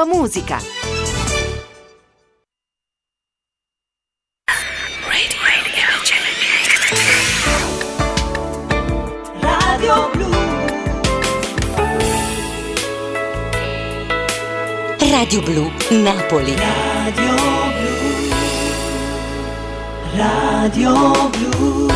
tua musica. Radio Blu. Radio Blu Napoli. Radio Blu. Radio Blu.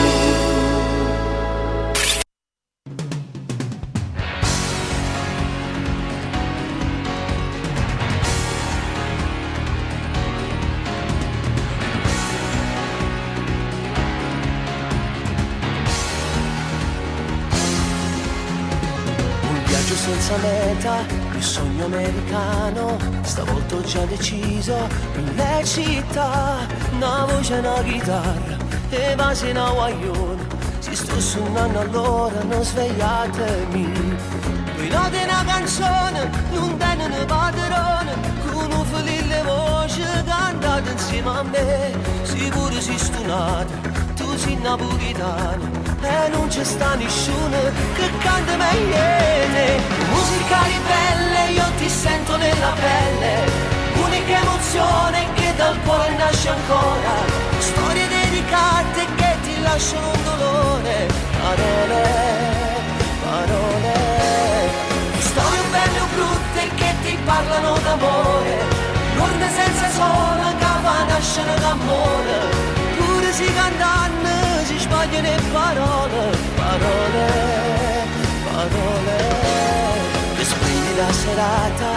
Senza meta, il sogno americano, stavolta ho già deciso, in le città, una voce, una chitarra, e vasi una guaglione, si sto suonando allora, non svegliatemi. Due note una canzone, non tengono padrone, con un felice voce cantate insieme a me, sicuro si stunate, tu sei napolitano. E non c'è sta nessuno che canta meglio te. Musica ribelle, io ti sento nella pelle. Unica emozione che dal cuore nasce ancora. Storie dedicate che ti lasciano un dolore. Parole, parole. Storie belle o brutte che ti parlano d'amore. L'urne senza suono che fa nascere d'amore. Pure si cantano, si sbagliano le parole, parole, parole. Che spegni la serata,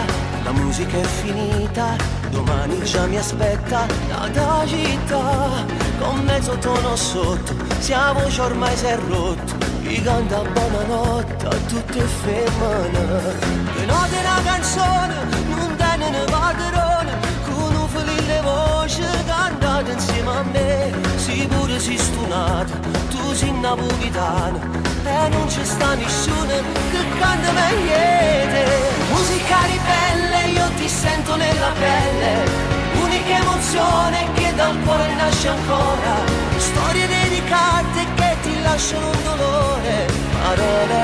la musica è finita, domani già mi aspetta la città, con mezzo tono sotto, sia voce ormai si è rotto, chi canta buonanotte a tutte femmine. Che note una canzone, non tengono padrone, con un felice voce cantate insieme a me, sicuro si stunate, tu sei napolitano, e non c'è sta nessuno che canta meglio te. Musica ribelle, io ti sento nella pelle, unica emozione che dal cuore nasce ancora, storie dedicate che ti lasciano un dolore, parole,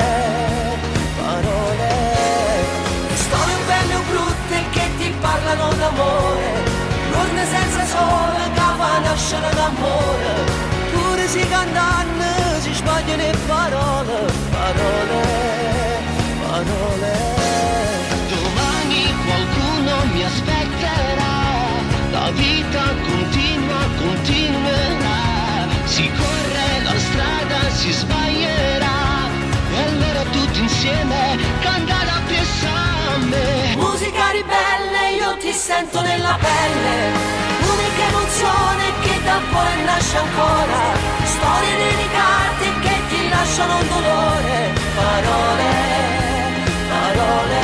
parole. Storie belle o brutte che ti parlano d'amore, l'urne senza sole che fa nascere d'amore. Pure si cantano, si sbagliano le parole, parole, parole. Domani qualcuno mi aspetterà, la vita continua, continuerà, si corre la strada, si sbaglierà, e allora tutti insieme cantare a piesame. Musica ribelle, io ti sento nella pelle, unica emozione che dal cuore nasce ancora, storie dedicate che ti lasciano un dolore, parole, parole.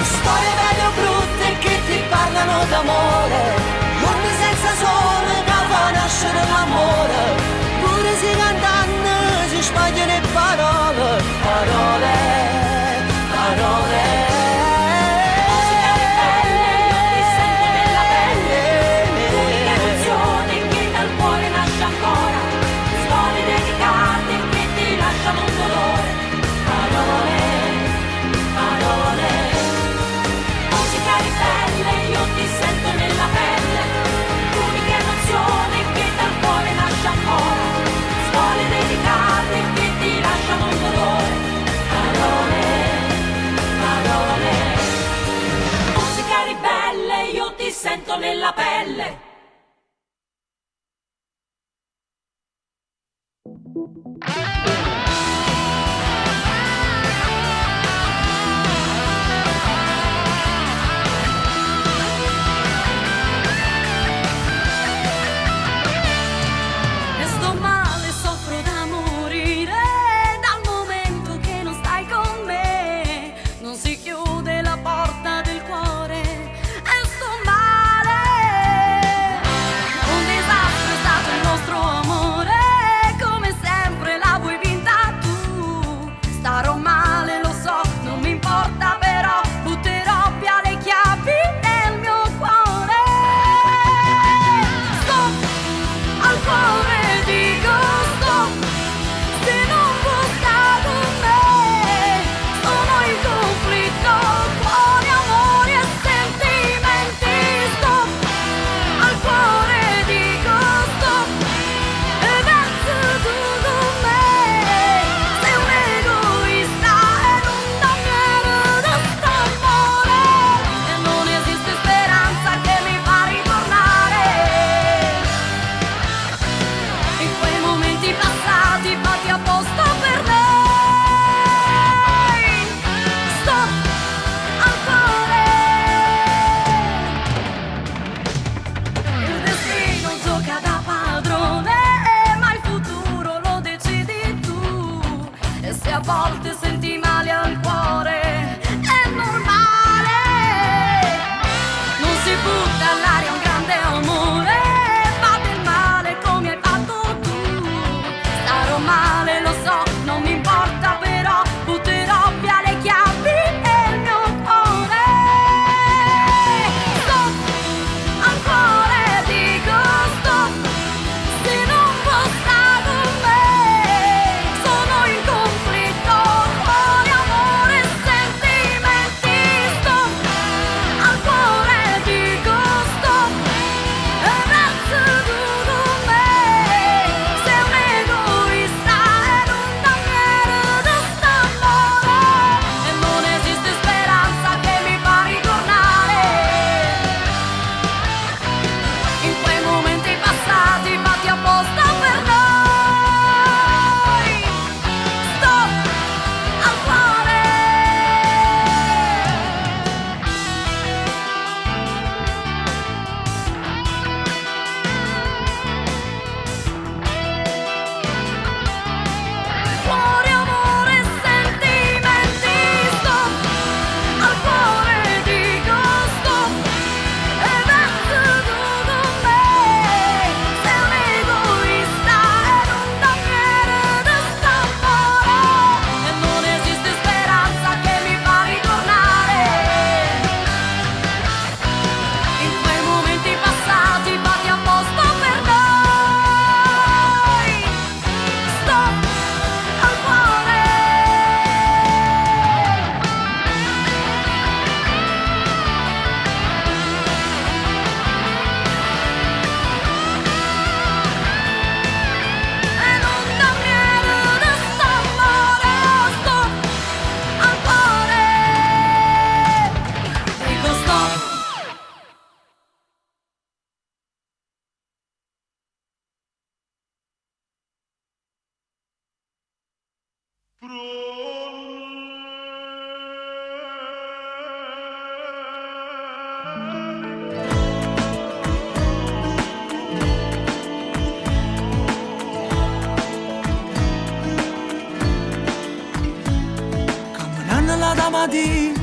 Storie belle o brutte che ti parlano d'amore, l'urne senza sole che fa nascere l'amore, pure si cantano, si sbagliano le parole, parole, parole. Sento nella pelle. E sto male, soffro da morire, dal momento che non stai con me, non si chiude la porta del cuore. Un disastro è stato il nostro amore, come sempre la vuoi Camminando la mattina,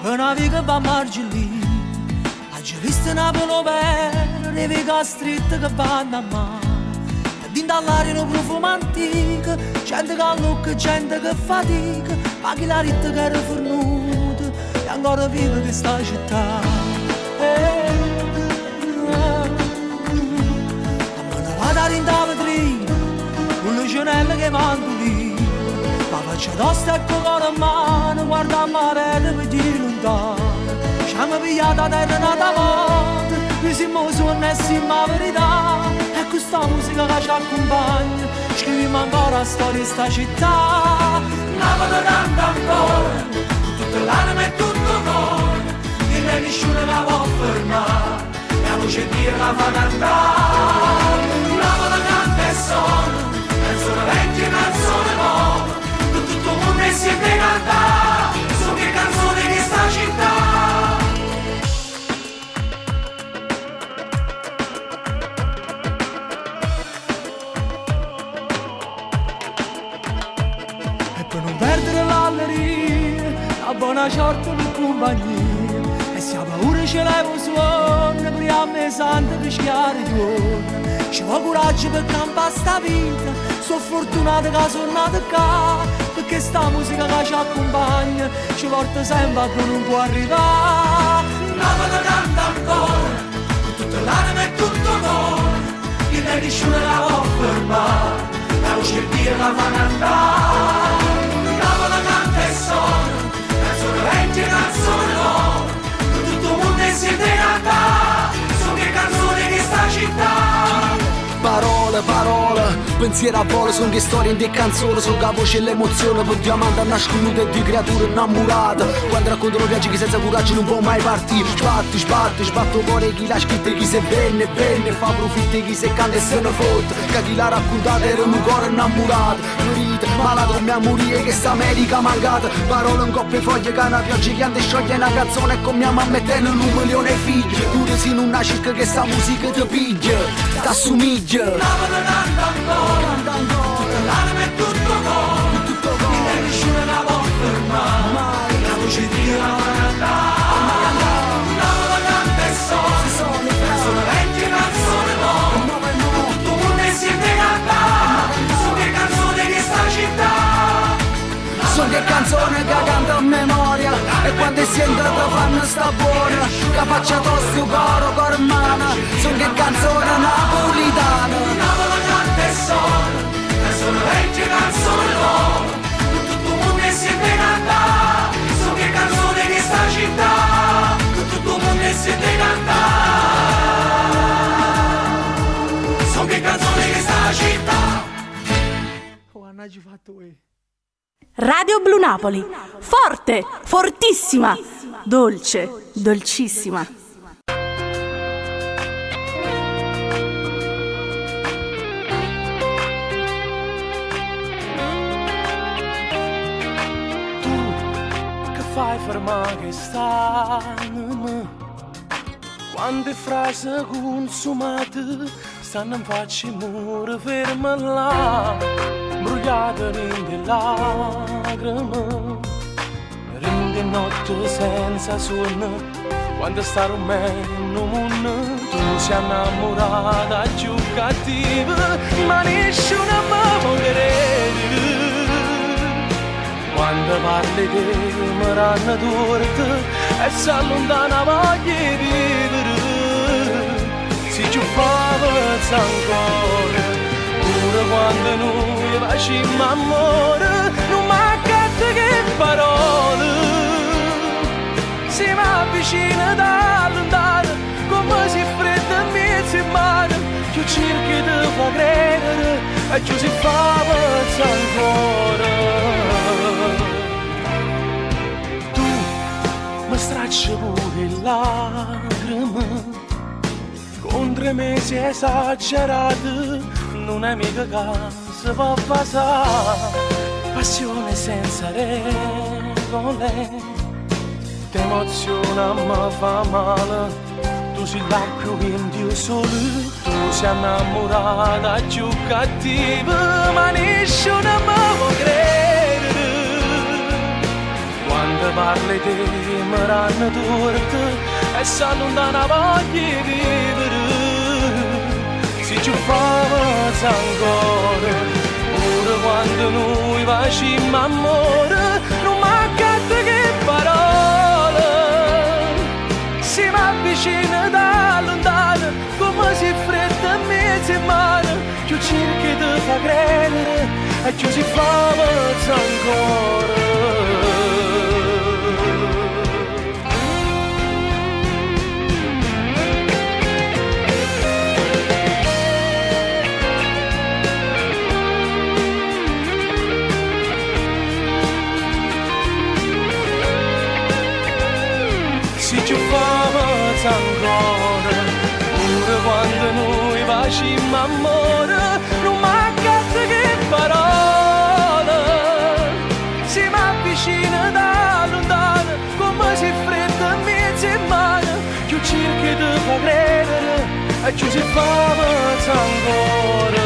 una via che va a Margellina, oggi visto Napoli per le vie stritte che vanno a mare. Dinto all'aria un profumo antico, gente che lucca, gente che fatica, ma chi la ritta che era fornuta e ancora vive questa città. Ma ne vado a rintare vetrina, con le cenelle che manco lì, ma faccio tosta e con la mano, guarda a mare per dire lontano. Ci hanno pigliato a terra nata morte, noi siamo suoni e siamo la verità. E questa musica che ci accompagna, scriviamo ancora la storia di sta città. Napoli canta ancora, con tutta l'anima e tutto il cuore, e nessuno la può fermare, la luce di Dio la fa cantare. Napoli canta e suona, canzone vecchia e canzone nuova, con tutto il mondo insieme cantare, sono che canzoni di sta città. La buona sorte per compagnia, e se ha paura ce l'hai un suono, prima a me santo che schiare torna. Ci vuole coraggio per campare sta vita, sono fortunato che sono nato qua, perché sta musica che ci accompagna ci porta sempre a dove non può arrivare. Napoli canta ancora, con tutta l'anima e tutto il cuore, e nessuno la può fermare, la luce di Dio la fa cantare. Napoli canta e suona, canzone vecchia e canzone nuova, con tutto il mondo insieme cantare, sono che canzoni di sta città. Parole, parole, pensiero a volo, sono che storie in di canzoni, sono che voce e l'emozione, per diamante nasconuta e di creature innamorate. Quando raccontano viaggi che senza coraggio non può mai partire, sbatto cuore chi l'ha scritto e chi se bene, fa profitti chi se canta e se ne fotte, che chi l'ha raccontata era un cuore innamorato, ferito, malato come a morire che sta America mancata. Parole in coppe foglie che una pioggia che ande scioglie una canzone e con mia mamma e te un milione di figli, pure se non nasci che sta musica ti piglia, t'assomiglia. Napoli canta ancora, tutta l'anima e tutto il cuore, e nessuno la può fermare, la luce di Dio la fa cantare. Napoli canta e suona, canzone vecchia e canzone nuova, con tutto il mondo insieme cantare, sono che canzoni di sta città. Sono che canzoni che canto a memoria, e quando sento che fanno sta buona, che faccia tosto coro mano, sono che canzone napolitana. Napoli canta e suona, canzone vecchia e canzone nuova, con tutto il mondo insieme cantare, sono che canzoni di sta città, con tutto il mondo insieme cantare, sono che canzoni di sta città. Oh, hanno fatto Radio Blu Napoli, forte, fortissima, dolce, dolcissima. Tu che fai fermare quest'anima, quante frasi consumate stanno in faccia mura ferma là, brugliate in lacrime, rinde notte senza sonno, quando sta rumeno mondo, tu sei innamorata più cattiva, ma nessuno mi può credere. Quando parli che mi ranno torta e si allontana voglia di vivere, si ci fa pezza ancora, pure quando noi facciamo amore, non mancate che parole, si mi avvicina da lontano, come si fredda e mezzo in mano, più cerchi di fa credere e più si fa pezza ancora. Tu mi stracci pure le lacrime, con 3 mesi esagerati, non è mica che si può passare, passione senza regole, ti emoziona mi fa male. Tu sei l'acqua che Dio solo. Tu sei innamorata più cattiva, ma nessuno mi può credere. Quando parli te mi ranno torte e si allontana voglia di vivere. Se ci famo ancora, ora quando noi facciamo amore, non mancate che parole. Si mi avvicina da lontano, come si fredda in mezzo in mano, più cerchi di fa credere e più si fa ancora. Si ci famo ancora, pure quando noi facciamo amore, non mancate che parole. Si mi avvicina da lontano, come si fredda in mezzo in mano, più cerchi di fa credere e più si famo ancora.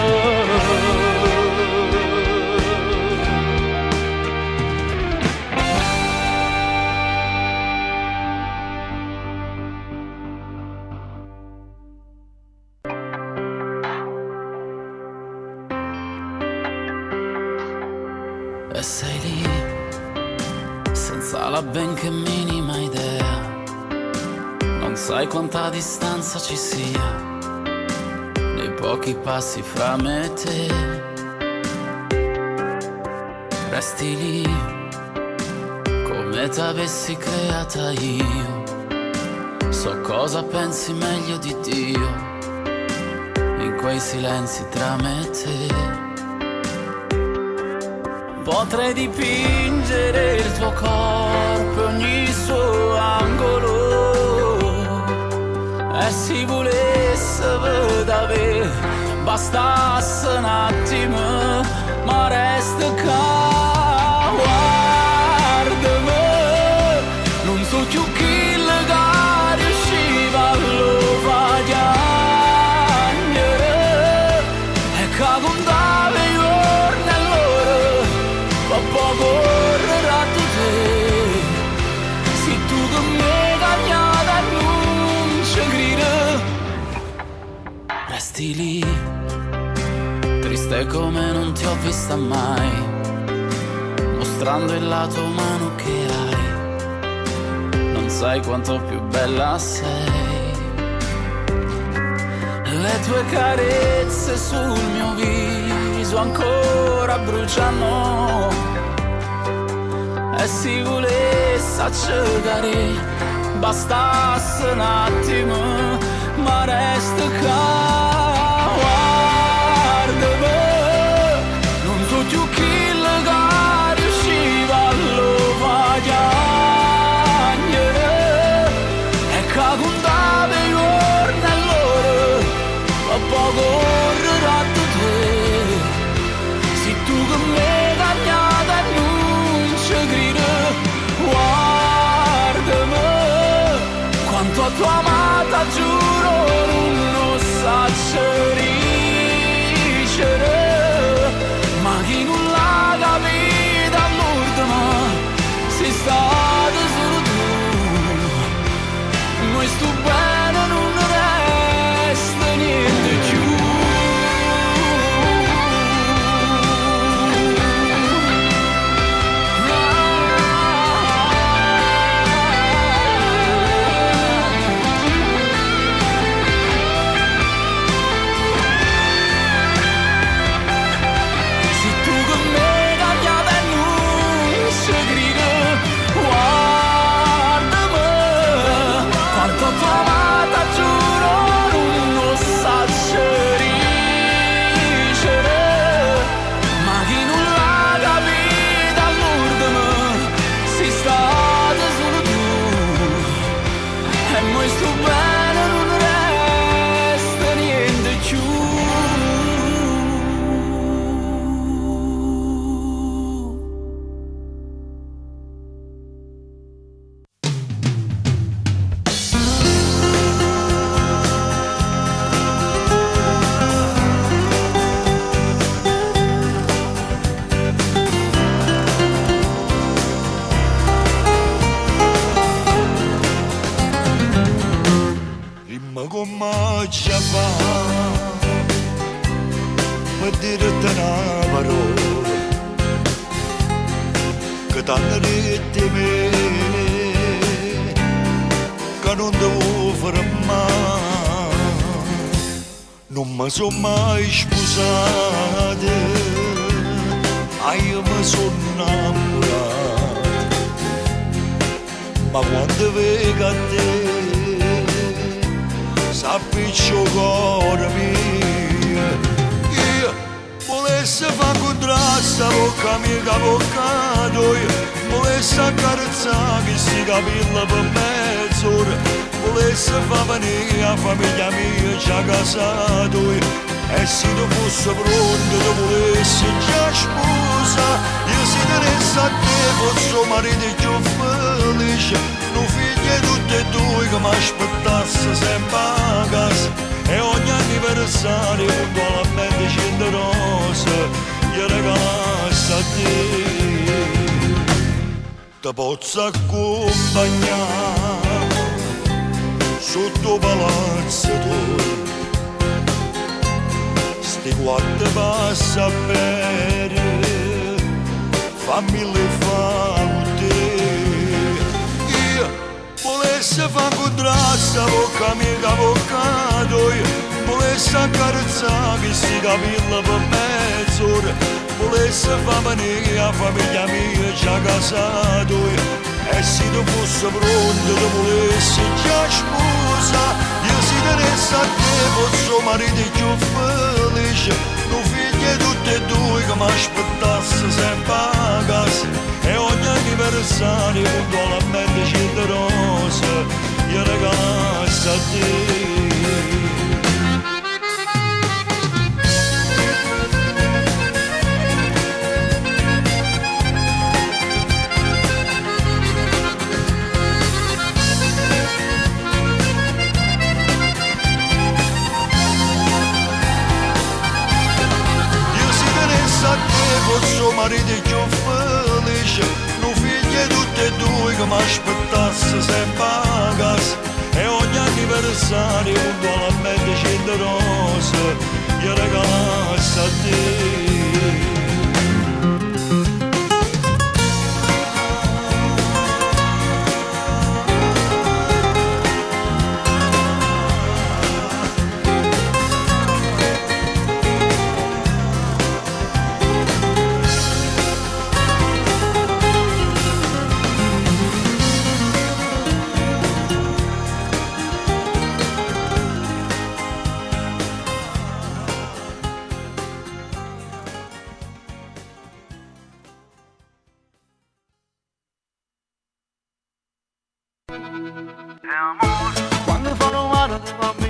E sei lì, senza la benché minima idea, non sai quanta distanza ci sia nei pochi passi fra me e te. Resti lì, come t'avessi creata io, so cosa pensi meglio di Dio, in quei silenzi tra me e te. Potrei dipingere il tuo corpo, ogni suo angolo, e se volesse vedere, bastasse un attimo, ma resta qua, guardami, non so più chi legare riusciva a lo fagliare, e che contava i giorni e l'ora, poi correrà tu te, se tu che mi cagnata non ci grida. Resti lì, triste come non ti ho vista mai, mostrando il lato umano che hai, non sai quanto più bella sei. Le tue carezze sul mio viso ancora bruciano, e se volesse accedere, bastasse un attimo, ma resta qua, guardami, non so più chi legare riusciva a lo fagliare, e che contava i giorni e l'ora, ma poi correrà tu te, se tu che mi cagnata non ci grida, guardami, quanto a tua amata giuro non lo saccio dicere, ma chi non l'ha capita all'ultima sei stato solo tu, noi sto bene non resta niente più. Guardami, quanto tu Ma come ci fa per dirti una parola che t'hanno detto me che non devo fermare. Non mi sono mai sposato, io mi sono innamorato, ma quando vedo a te s'appiccia il cuore mio. Io volessi fare contrasto a bocca mia che avvocato, io volessi accarezzare questi capelli per mezz'ora, volessi far venire la famiglia mia già casato, io e se tu fossi pronto tu volessi già sposa, io se tenessi a te fossi marito più felice, un figlio tutti e due che mi aspettasse sempre a casa, e ogni anniversario puntualmente 100 rose gli regalassi a te. Ti posso accompagnare sotto palazzo tuo, sti quattro passi a bere, fammi le fate. Io volessi fare contrasto a bocca mia che avvocato, io volessi accarezzare questi capelli per mezz'ora, volessi far venire la famiglia mia già casato, io e se tu fossi pronto tu volessi già sposa, io se tenessi a te fossi marito più felice, un figlio tutti e due che mi aspettasse sempre a casa, e ogni anniversario puntualmente 100 rose gli regalassi a te. Fossi marito più felice, un figlio tutti e due che mi aspettasse sempre a casa, e ogni anniversario puntualmente 100 rose gli regalassi a te.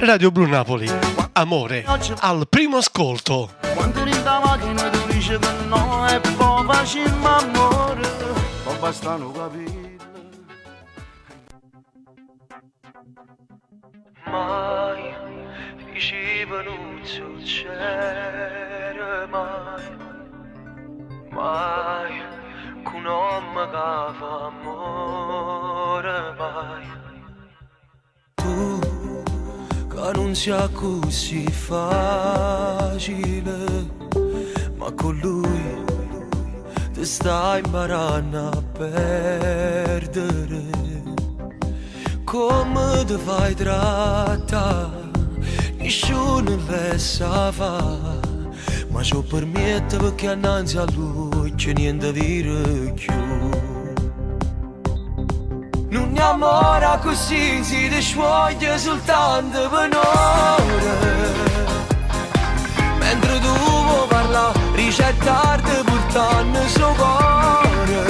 Radio Blu Napoli, amore al primo ascolto. Quando in da macchina tu dici che no è poi facile ma amore, ma bastano capire. Mai diceva non succede mai, mai con un uomo che fa amore mai. Tu che non sia così facile, ma con lui ti stai imparando a perdere. Come ti fai trattare, nessuno le sa fare, ma ciò permette perché annanzi a lui c'è niente vero più. Non mi amora così, si discioglie soltanto per un'ora, mentre tu vuoi parlare, ricettarti portando il suo cuore.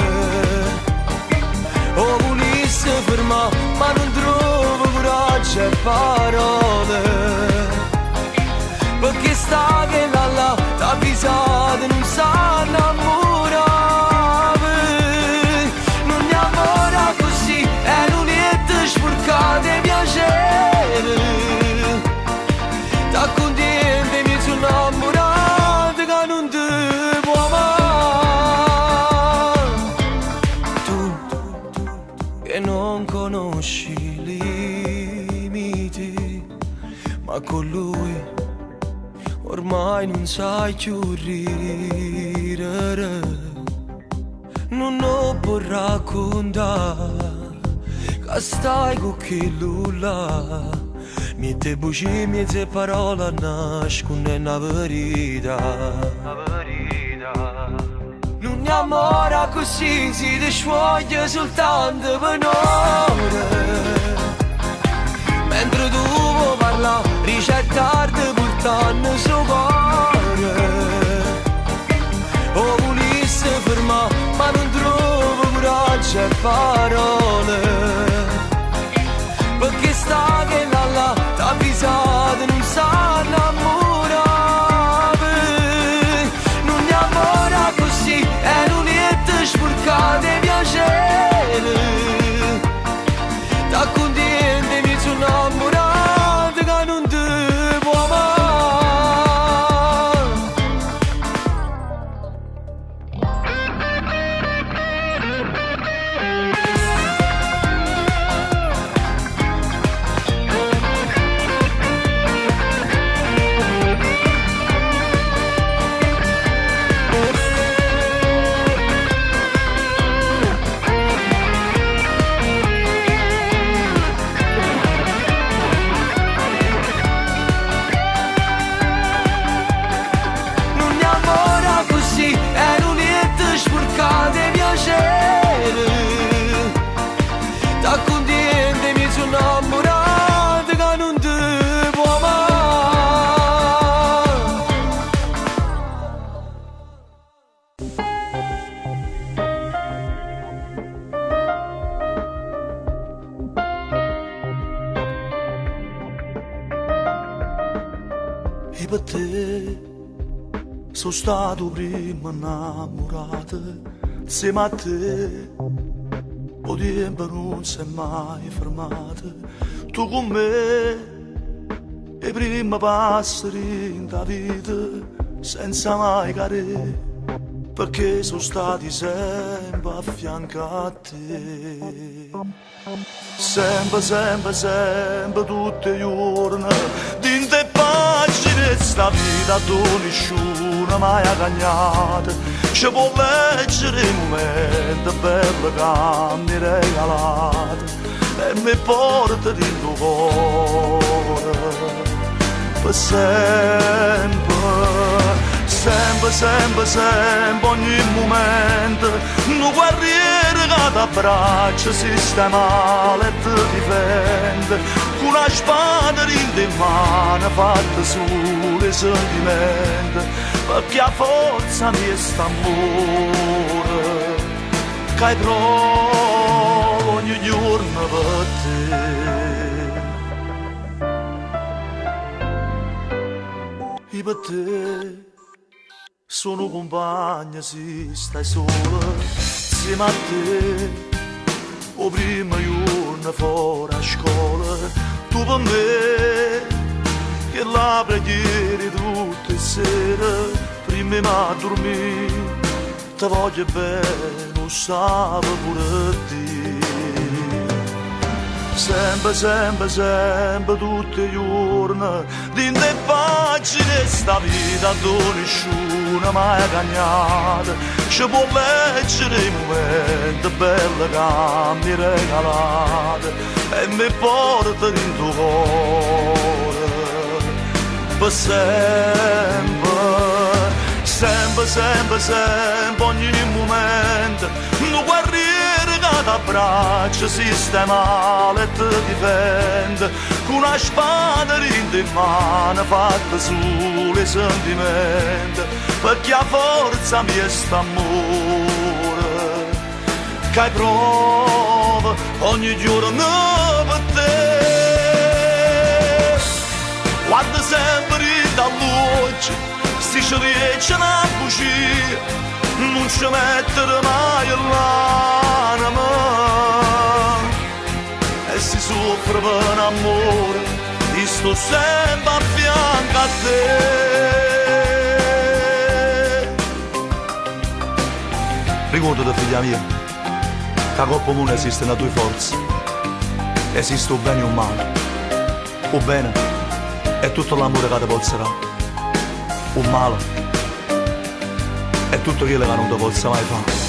O volessi fermare, ma non trovo coraggio e parole, perché sta che là t'ha avvisato non sa innamorare. Non mi amora così, è l'unietta sporcata e piacere, t'ha contento e mi sono innamorato che non ti può amare. Tu che non conosci limiti, ma con lui ormai non sai più ridere. Non lo può raccontare che stai con chi là. Miete bugie, miete parole nascondono la verità. Non è amore così, si discioglie soltanto per un'ora. Mentre tu parla, ricettarti portando il suo cuore. O volesse fermare, ma non trovo coraggio e parole. Perché sta che là t'ha avvisato, non sa innamorare. Non è amore così, è l'unietta sporcata di piacere. Da contente mi sono innamorato che non ti può amare. Di piacere, da contente mi sono innamorato che non ti può amare. E per te sono stato prima innamorato. Insieme a te, o tempo non si è mai fermato. Tu con me, e prima passeri in da vita, senza mai cadere, perché sono stati sempre a fianco a te. Sempre, sempre, sempre, tutti i giorni, dentro le pagine sta vita tu nessuno mai ha cagnato. Ci può leggere i momenti belli che mi hai regalato e mi porta dentro cuore per sempre, sempre, sempre, sempre, ogni momento un guerriere che ti abbraccia, sistema e ti difende con una spada in mano fatta solo sentimenti. Perché a forza mi sta amore che hai provo ogni giorno per te. E per te sono compagna se stai sola, insieme a te o prima giorno fuori a scuola. Tu per me che la preghiera tutte le sere prima ma dormire, ti voglio bene, lo sapevo pure te. Sempre, sempre, sempre, tutti i giorni, dentro le pagine sta vita tu nessuno mai ha cagnato. Ci può leggere i momenti belli che mi hai regalato e mi porta dentro cuore per sempre, sempre, sempre, sempre, ogni momento, un guerriere che ti abbraccia, sistema e ti difende, con una spada in mano fatta solo i sentimenti, perché a forza mi sta amore, che hai prova ogni giorno per te. Guarda sempre da luce, si ci riescono a uscire, non ci mettere mai l'anima. E si soffre per amore, e sto sempre a fianco a te. Ricordati figlia mia, che la coppa non esiste nella tua forza, esiste o bene o male, o bene è tutto l'amore che ti pozzerà. Un male è tutto quello che non ti possa mai fare.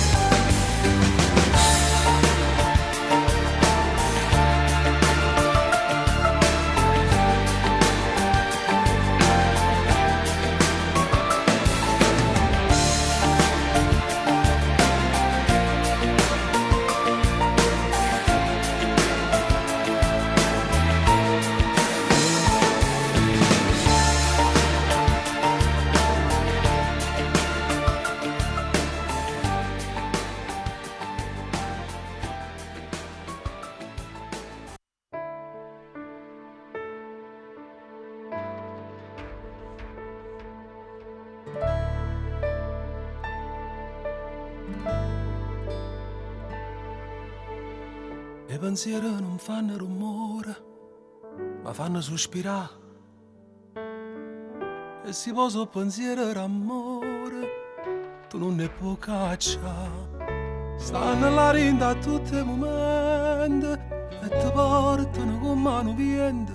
I pensieri non fanno rumore, ma fanno sospirare. E si posa pensiero d'amore, tu non ne puoi cacciare. Stanno là rinda a tutti i momenti e ti portano con mano vento.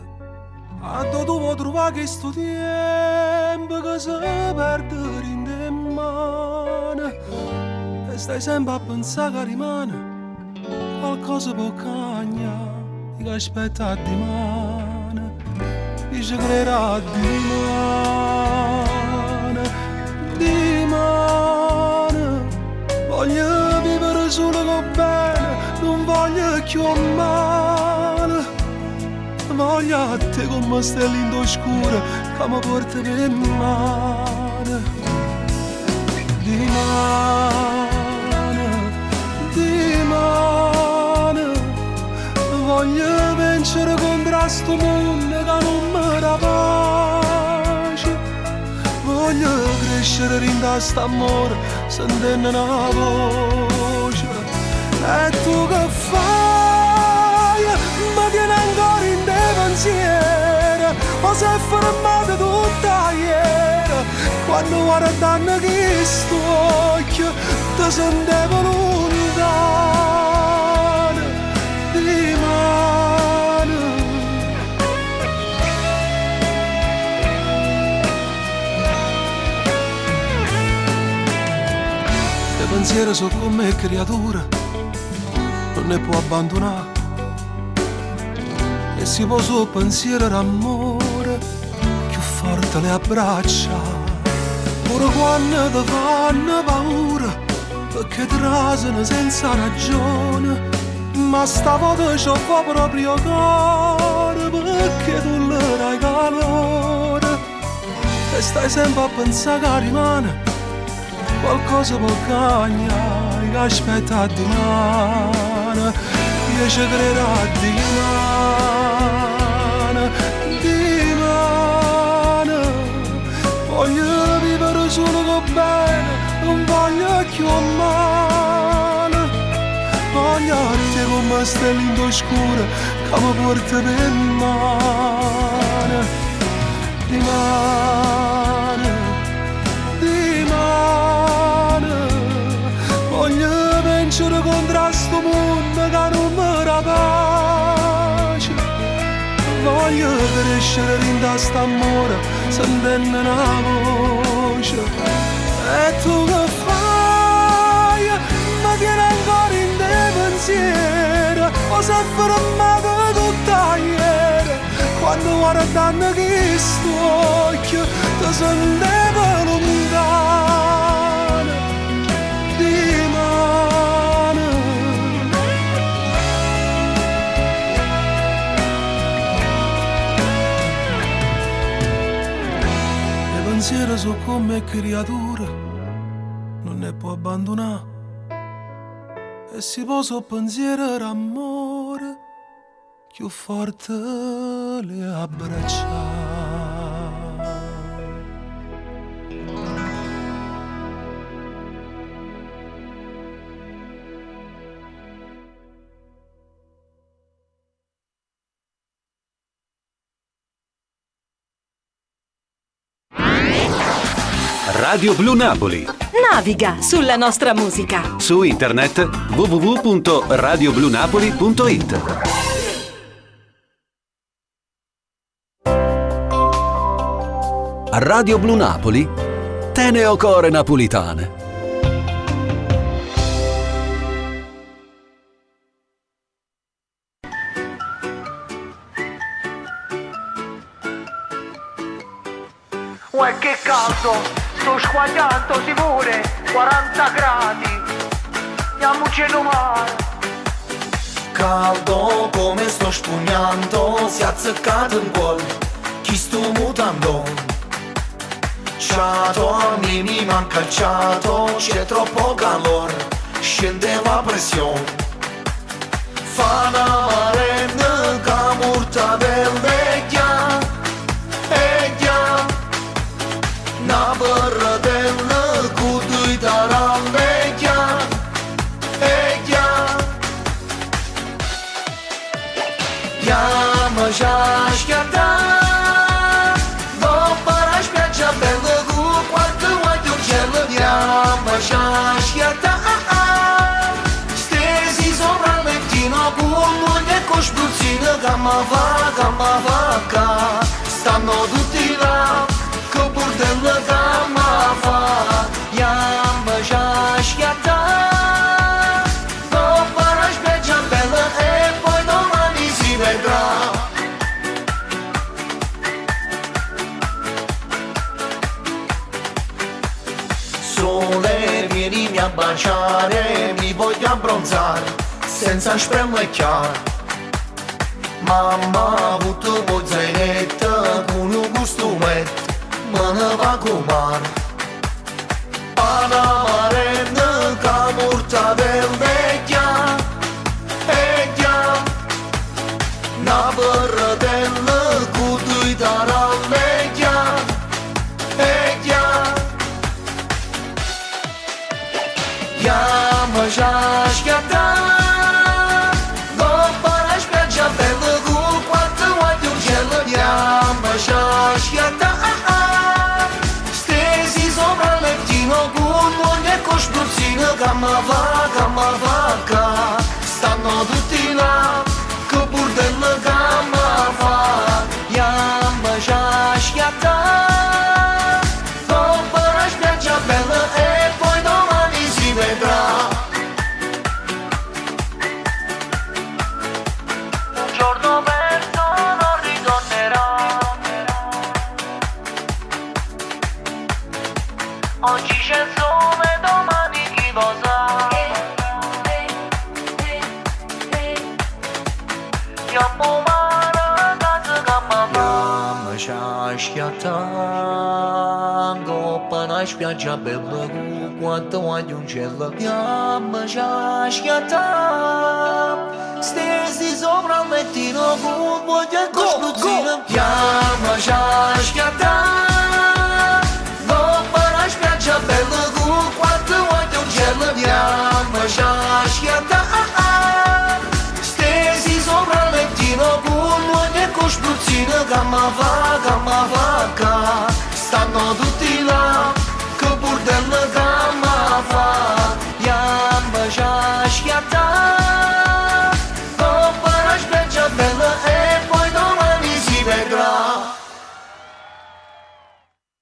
A dove tu vuoi trovare questo tempo che si perde in mano. E stai sempre a pensare che rimane qualcosa può cambiare, che aspetta di mano, dice creerà di mano. Voglio vivere solo con bene, non voglio più male. Voglio a te come stelle in oscure, che mi porti per mano. Di mano, voglio vincere contro sto mondo che non mi dà pace. Voglio crescere rinda st'amore, sentendo una voce. E tu che fai? Mi tieni ancora in te pensieri, o sei fermato tutta ieri. Quando guardano questo occhio, ti sentivo lontano di mano. I pensieri sono come creature, non ne può abbandonare. E si può solo pensiero d'amore, più forte le abbraccia. Pure quando ti fanno paura, perché trasano senza ragione. Ma stavolta c'ho proprio cuore, perché tu le dai calore. E stai sempre a pensare che rimane qualcosa può cambiare, che aspetta di mano. Io ci credo di mano. Voglio vivere solo con bene, non voglio più male. Voglio a te come stelle in oscure, che mi porti per mano. Di mano, voglio vincere contro sto mondo che non mi dà pace. Voglio crescere rinda st'amore, sentendo una voce. E tu che fai? Mi tieni ancora in te pensieri, o sei fermato tutta ieri. Quando guardano questo occhio, ti sentivo lontano di mano. I pensieri sono come creature, non ne può abbandonare. E si può solo pensiero d'amore, più forte le abbraccia. Radio Blu Napoli. Naviga sulla nostra musica. Su internet www.radioblunapoli.it. A Radio Blu Napoli, Teneo Core Napolitane. Uè che caldo, sto squagliando Simone, 40 gradi, andiamoci in mare. Caldo come sto spugnando, si è azzeccato in gol, chi sto mutando. Ciato, a me mi manca il ciato, c'è troppo calore, scende la pressione. Fa una marena che murta del vecchia, una barratella cu due taranvecchia, chiama già schiatta, dopo la spiaggia bella cu quanto voglio uccello, chiama già schiatta, stesi sopra il lettino cu moglie con spruzzino, gamma va, stanno tutti là. Che bordello gamma fa, chiama già schiatta, dopo la spiaggia bella e poi domani si vedrà. Sole vienimi a baciare, mi voglio abbronzare, senza spellecchiare. Mamma ha avuto un zainetto con un costumetto, me ne va cu mare. Ana marena ca murta del vecchia, una barratella cu due taranvecchia, chiama già schiatta, dopo la spiaggia bella cu quanto voglio uccello, chiama già schiatta, stesi sopra il lettino con moglie con spruzzino, gamma va, stanno tutti là, che bordello gamma fa, chiama già schiatta, dopo la spiaggia bella e poi domani si vedrà. Un giorno perso non ritornerà, oggi c'è il sole, domani chi lo sa. Chiamo mare, casa gamma va, già schiatta, dopo la spiaggia bella cu quanto voglio un cielo, chiama già schiatta, stesi sopra il lettino con voglia con spruzzino, chiama già schiatta, dopo la spiaggia bella cu quanto voglio un cielo, chiama già schiatta, stesi sopra il lettino con moglie con spruzzino, gamma va, stanno tutti là, che bordello gamma fa, chiama già schiatta, dopo la spiaggia bella e poi domani si vedrà.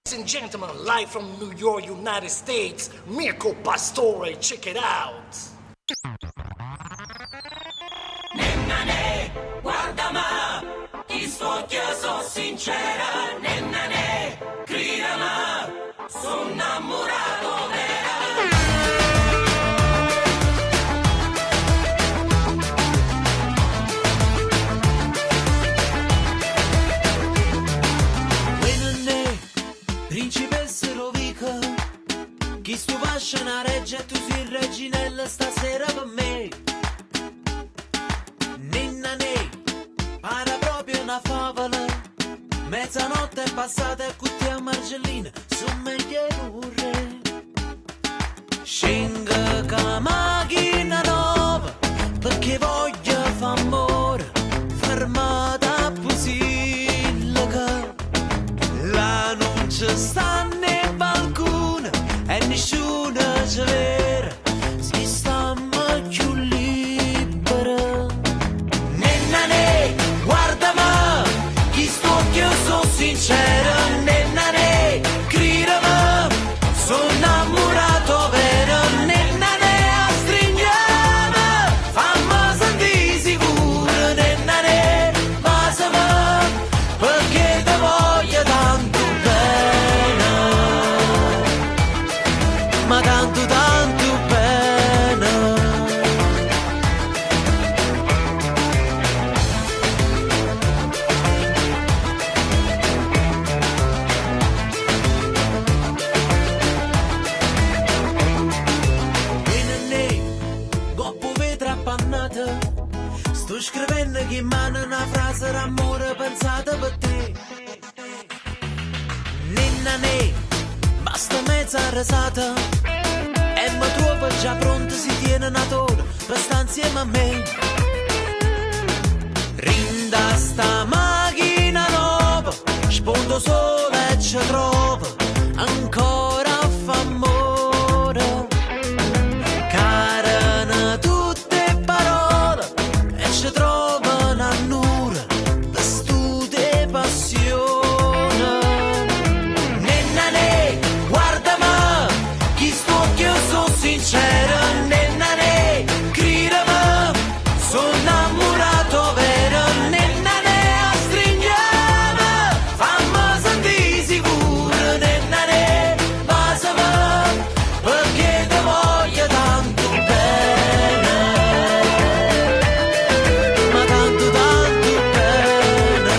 Ladies and gentlemen, live from New York, United States, Mirko Pastore, check it out. Nennane, guarda ma, ti sto chiesto sincera, nennane, gridala, sono innamorato vera. Nennane, principessa Lovica, chi sto fascia una reggia e tu sei reginella stasera per me. Nennane, para proprio una favola, mezzanotte è passata e cutti a Margellina, sono meglio un re. Scenga con la macchina nuova, perché voglio fa amore, fermata a Pusilla, là non ci sta né balcone e nessuno ci vede, si sta più libera. Nennane, guarda ma, chi sto io sono sincera, nennane, mezza rasata e mi trova già pronta, si tiene una tora per sta insieme a me. Rinda sta macchina nuova, spunto solo e ci trovo ancora a fa amore. Carano tutte parole e ci trovano a nura da stude passione. Nenna ne, guardami, chi sto che io sono sincera. Nenna ne, cridami, sono innamorato vero. Nenna ne, stringiamo, fammi sentire sicuro. Nenna ne, basami, perché ti voglio tanto bene, ma tanto tanto bene.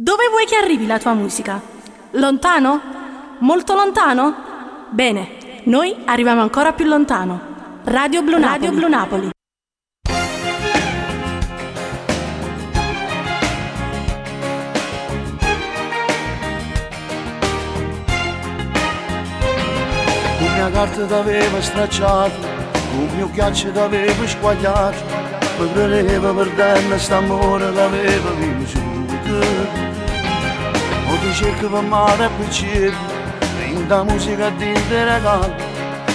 Dove vuoi che arrivi la tua musica? Lontano? Molto lontano? Bene, noi arriviamo ancora più lontano. Radio Blu Napoli. Radio Blu Napoli. La mia carta t'aveva stracciato, un mio ghiaccio t'aveva squagliato, mi prendeva per terra st'amore l'aveva vissuto. O ti cerco per mare e piacere, in da musica di te regalo,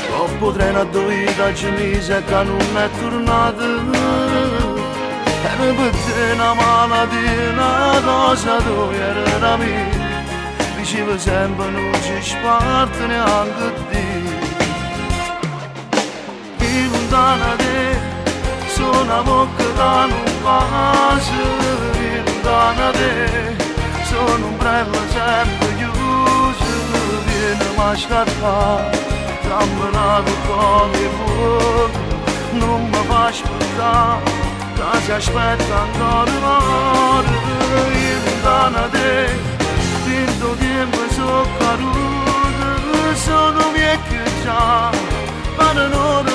troppo treno a dove ci mise che non è tornato. Era per te una malattia, una cosa dove era la mia, diceva sempre non ci sparte neanche te. Lontana te, sono una bocca da non pace, lontana te, sono un brello sempre chiuso, viene a scappare, camminato come fuoco, non mi fa aspettare, che si aspetta ancora un'ora, lontana te, finto tempo sono caduto, sono vecchio già, ma non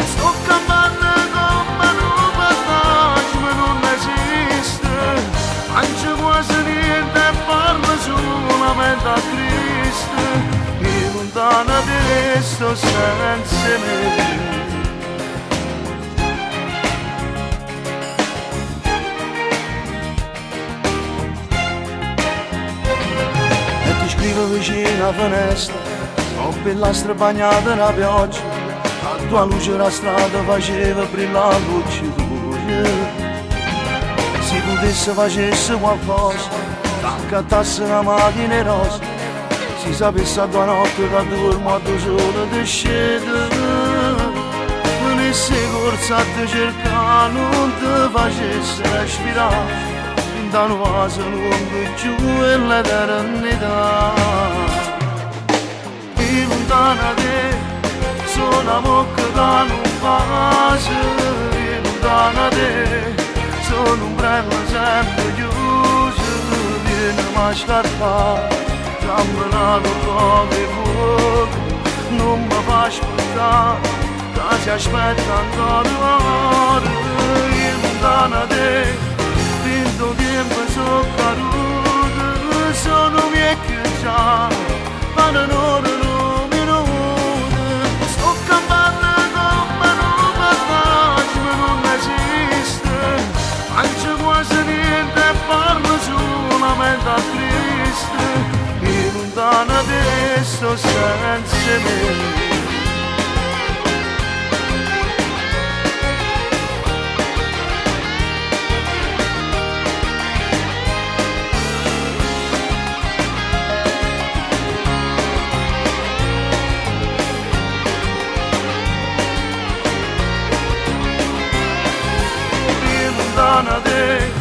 sto campando come un fantasma, non esiste, mangia quasi niente e parla solamente a Cristo, e lontana te sto senza me. E ti scrivo vicino alla finestra, ho pillastre bagnate nella pioggia, la tua luce la strada faceva brillare luce tua. Se potesse facesse qualcosa, accattasse una macchina rosa, si sapesse a tua notte che dormo a tu solo ti scende, venisse corsa a te cercare, non ti facesse respirare, in da un vaso lungo giù nell'eternità. Lontana te, sono una bocca che non pace, lontana te, sono un brello sempre chiuso, viene a scappare, camminato come fuoco, non mi fa aspettare, che si aspetta ancora un'ora, lontana te, finto tempo sono caduto, sono vecchio già, ma non mangia quasi niente e parla solamente a Cristo, e lontana te sto senza me. Lontana te,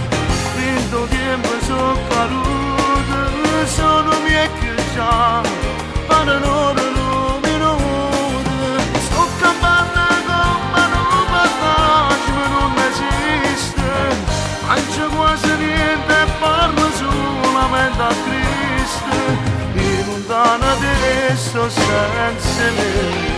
finto tempo sono caduto, sono vecchio già, ma non sto campando come un fantasma, non esiste, mangia quasi niente e parla solamente a Cristo, e lontana te sto senza me.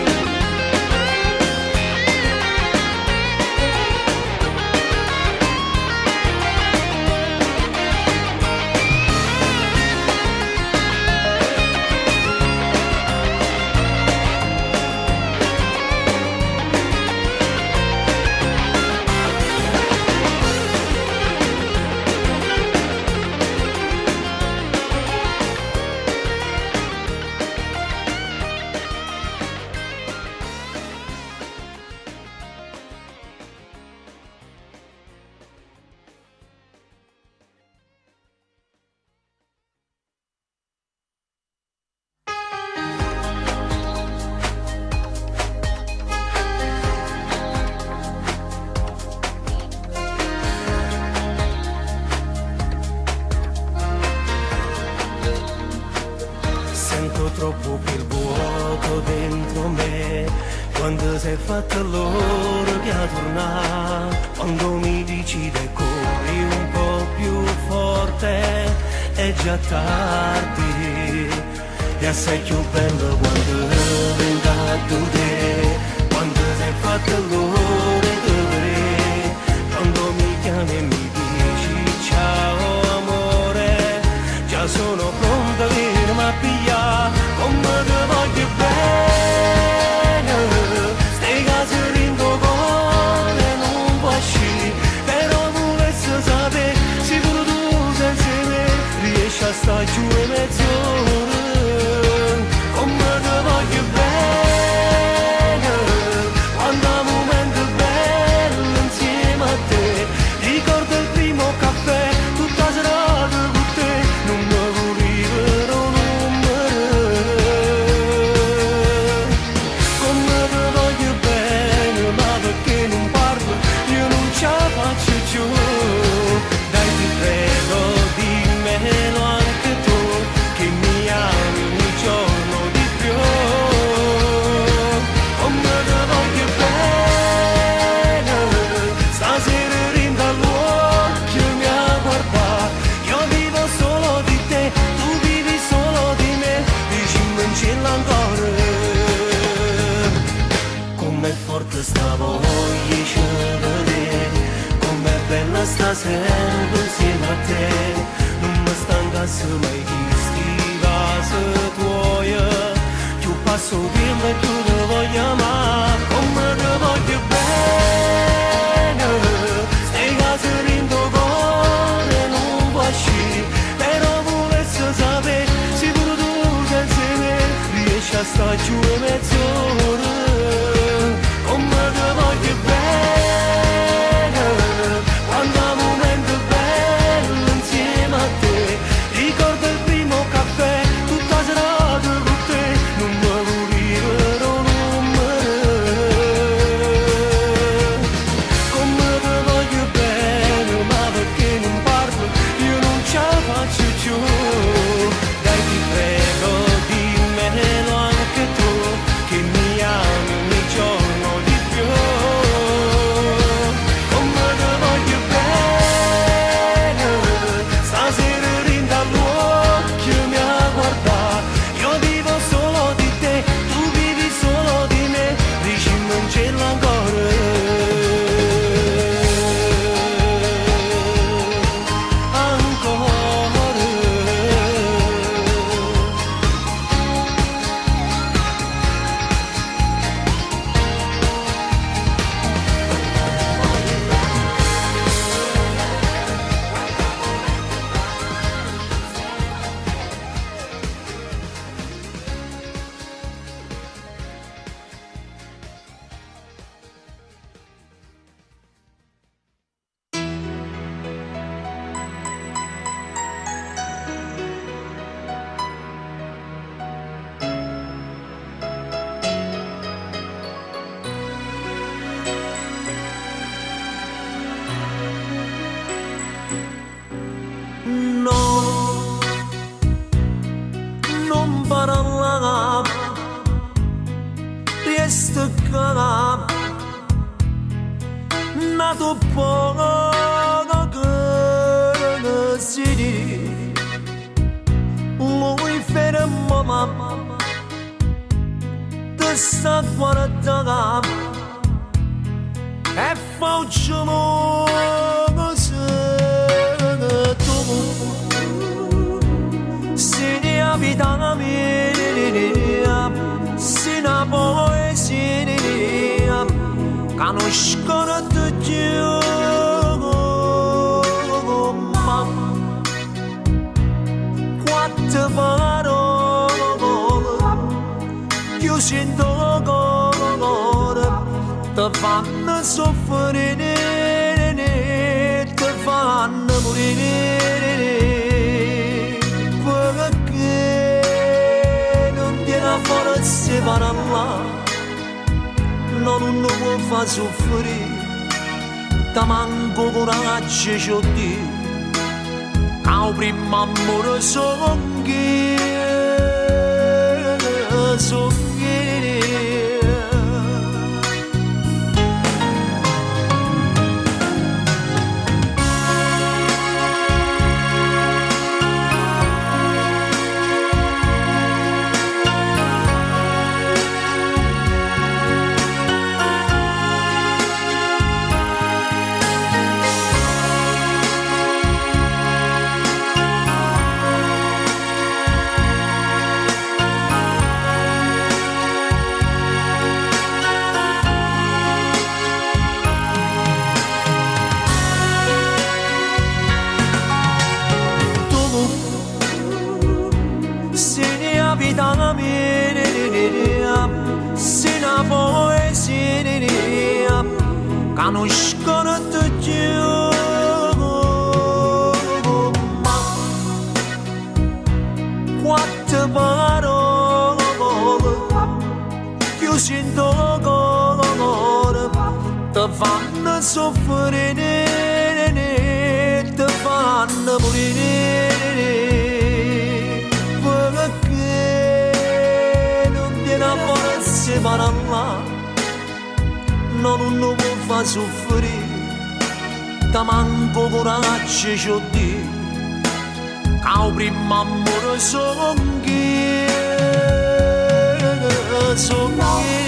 Troppo quel vuoto dentro me, quando sei fatta l'ora che a tornare, quando mi dici dai corri un po' più forte, è già tardi. E assai più bello quando venga tu te, quando sei fatto l'ore dovere, quando mi chiami e mi dici ciao amore, già sono pronta a venirmi a pigliare, come te voglio bene, stai case rindo cuore non può uscire, però volesse sapere, sicuro tu senza me, riesci a stare giù e mezz'ora. Stasera insieme a te non mi stancasse mai di sti casi tuoi, più passo tempo e più te voglio amare, come te voglio bene, stai casi rindo cuore non può uscire, però volesse sapere, sicuro tu senza me riesci a stare giù e mezz'ora, come te voglio bene. Nato poco che si lui fermo mamma te sta guardando e facciamo così tu se ne abita mia se ne poesia conoscono tutti mamma quante parole chiuse in cuore ti fanno soffrire ti fanno morire perché non ti la forza per Allah non lo può far soffrire, ti manco coraggio c'ho di, che prima amore sogni. conoscono tutti, ma quante parole più sento colore ti fanno soffrire, ti fanno morire, perché non viene a forza parlare, non lo può far soffrire, ti manco coraggio c'ho di, che prima amore sono chi, sono chi.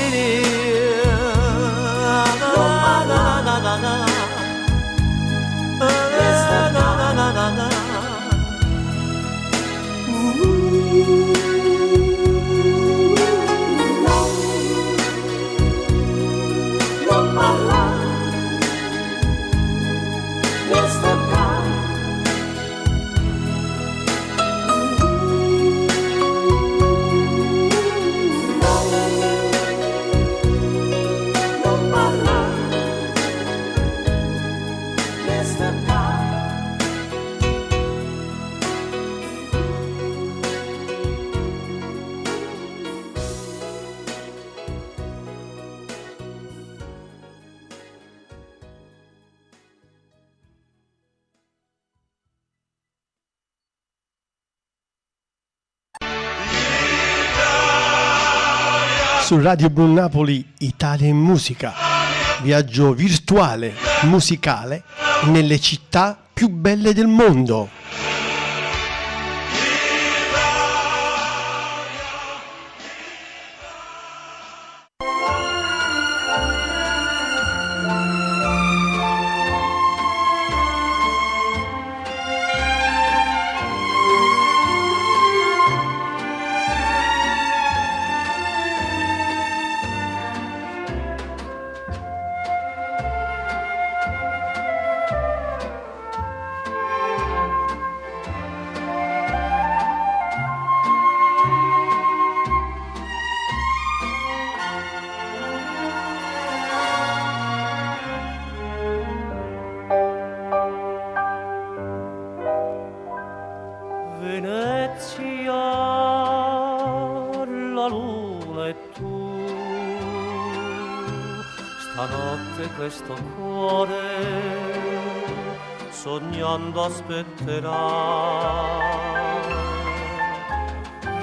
Su Radio Blu Napoli, Italia in musica. Viaggio virtuale, musicale, nelle città più belle del mondo. Questo cuore sognando aspetterà.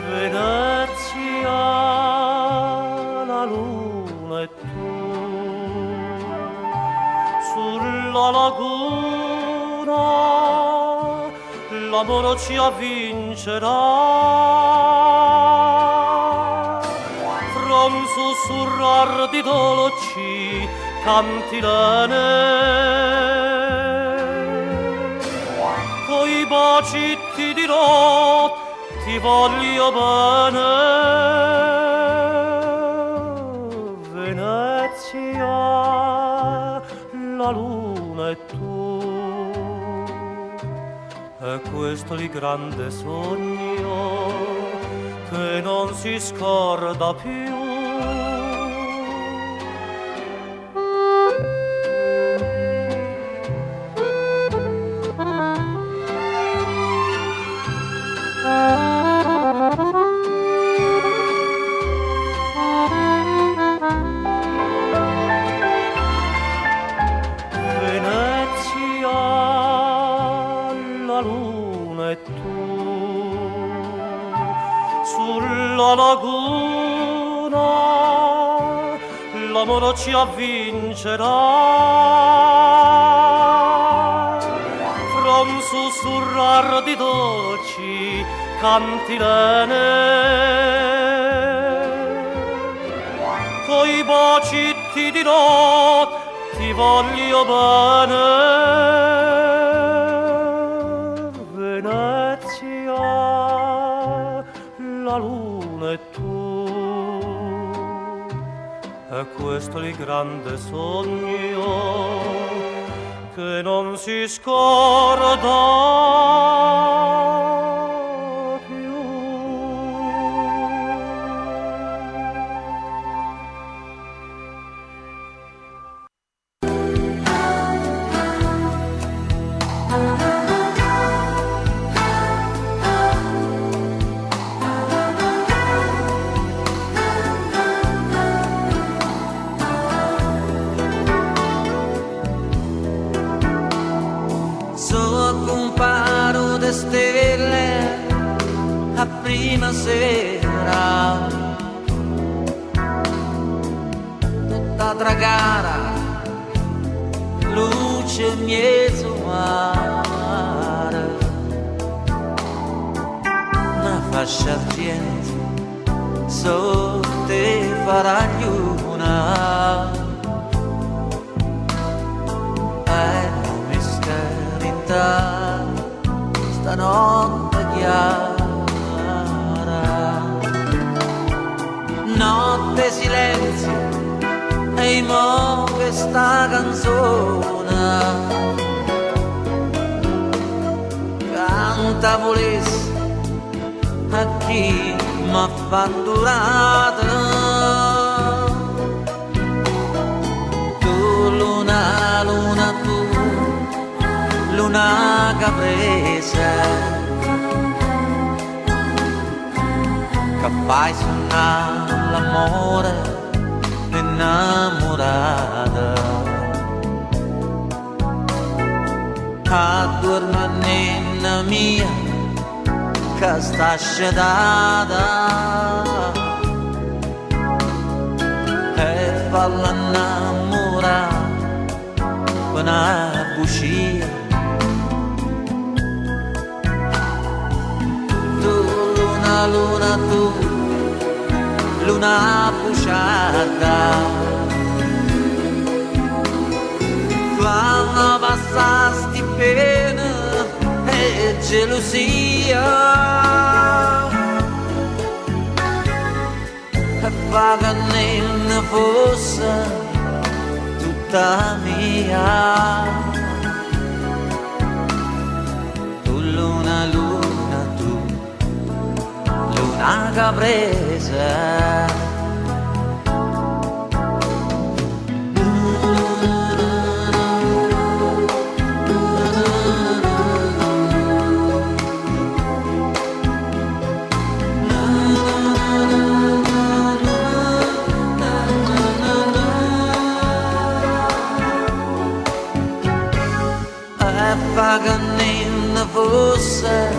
Venezia, la luna e tu sulla laguna l'amore ci avvincerà. Fra un sussurrar di dolci cantilene, coi baci ti dirò ti voglio bene. Venezia, la luna e tu, è questo il grande sogno che non si scorda più. Laguna l'amore ci avvincerà. Fra un sussurrar di dolci cantilene, coi baci ti dirò ti voglio bene. Venezia, la luna e tu, è questo il grande sogno che non si scorda. prima sera, tutta tragara, luce mezzo mare, una fascia argento sotto farà luna, e non mi scarinta stanotte chiara, notte silenzio e mo questa canzone canta volessi a chi m'ha fatto durata. Tu luna, luna tu, luna caprese, che fai suonare l'amore innamorata. Adorna nonna mia che sta sciedata e falla innamorare con una bugia. Tu luna, luna tu, luna bugiarda, quando passasti pena e gelosia, e fa che non fosse tutta mia. Tu luna, luna tu, luna caprese, fa che non fosse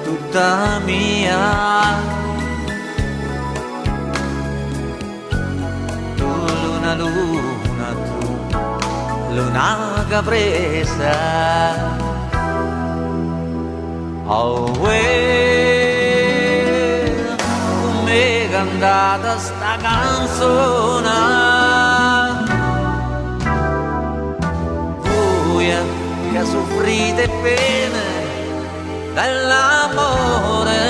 tutta mia. Tu luna, luna tu, luna caprese, oh come cantata sta canzone, che soffrite pene dell'amore,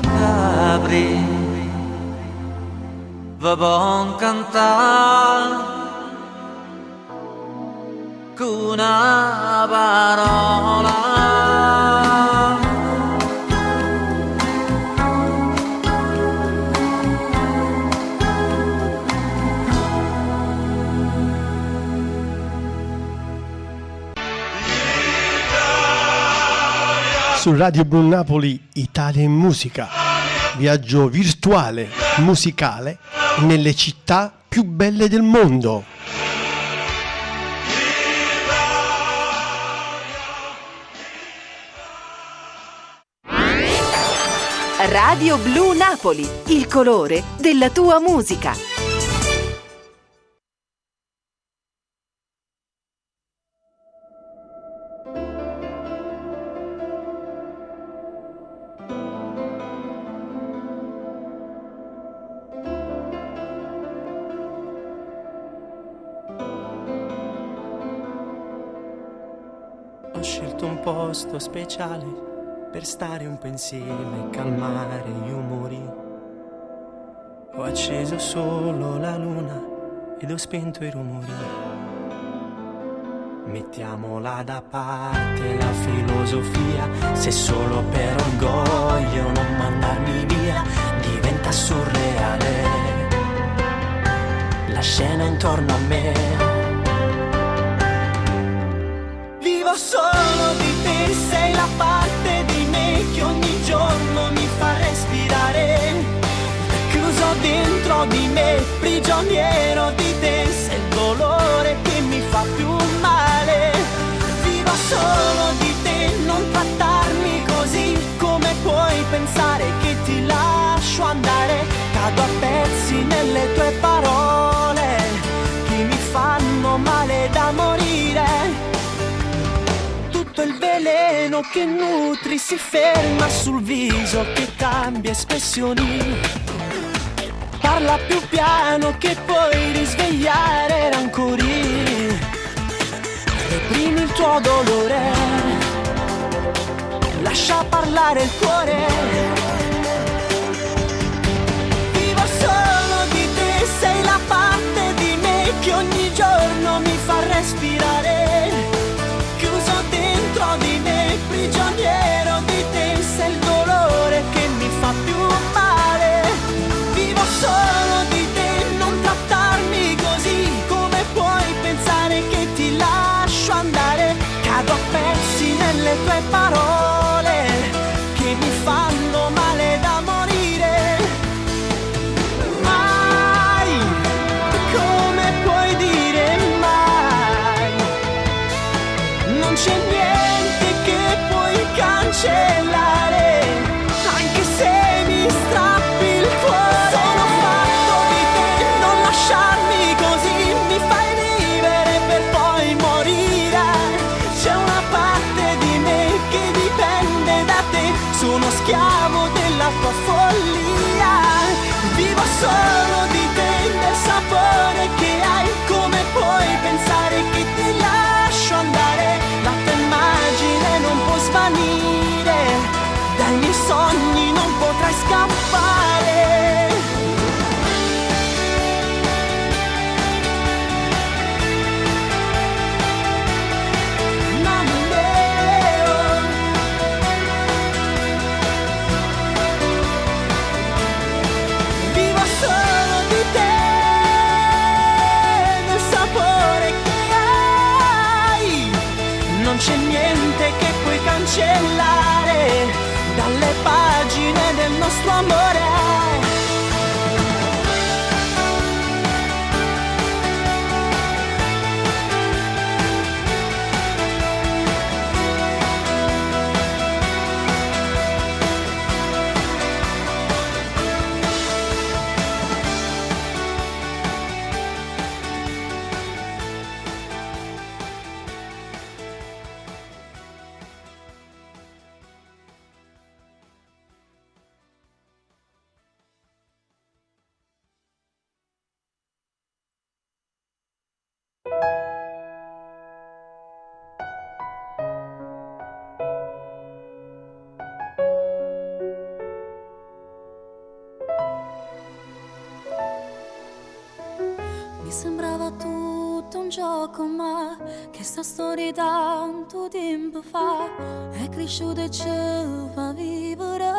capri va buon cantare con una parola. Su Radio Blu Napoli, Italia in musica. Viaggio virtuale, musicale, nelle città più belle del mondo. Radio Blu Napoli, il colore della tua musica. Ho scelto un posto speciale per stare un po' insieme e calmare gli umori. Ho acceso solo la luna ed ho spento i rumori. Mettiamola da parte la filosofia, se solo per orgoglio non mandarmi via diventa surreale la scena intorno a me. Vivo solo di te, sei la parte di me che ogni giorno mi fa respirare. Chiuso dentro di me, prigioniero di te, sei il dolore che mi fa più male. Vivo solo di te, non ti lascio andare, cado a pezzi nelle tue parole che mi fanno male da morire. Tutto il veleno che nutri si ferma sul viso che cambia espressioni. Parla più piano che puoi risvegliare rancori. Reprimi il tuo dolore, lascia parlare il cuore. Vivo solo di te, sei la parte di me che ogni giorno mi fa respirare. Chiuso dentro di me, prigioniero di te, sei il dolore che mi fa più male. Vivo solo di te, non trattarmi così, come puoi pensare che ti lascio andare? Cado a pezzi nelle tue parole che mi fanno male da morire. Mai, come puoi dire mai? Non c'è niente che puoi cancellare, anche se mi strappi il cuore. Sono fatto di te, non lasciarmi così, mi fai vivere per poi morire. C'è una parte di me che dipende da te, sono schiavo della tua follia. Vivo solo di te, del sapore che hai, come puoi pensare che ti lascio andare? La tua immagine non può svanire, dai miei sogni non potrai scappare. Vivo solo di te, del sapore che hai. Non c'è niente che puoi cancellare dalle pagine del nostro amore. Mi sembrava tutto un gioco, ma che sta storia tanto tempo fa è cresciuta e ci fa vivere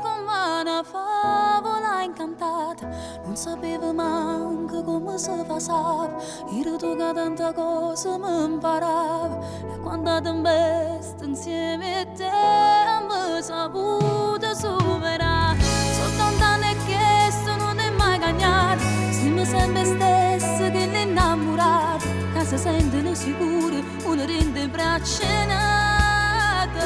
come una favola incantata. Non sapevo manco come si fa, sape, ero tu che tanta cosa mi imparava. E quando la tempesta insieme a te mi saputo superare. Sono 80 anni che non è mai cagnato, siamo sempre stessi che l'innamorati, che si sentono sicuri, uno rende braccia nate.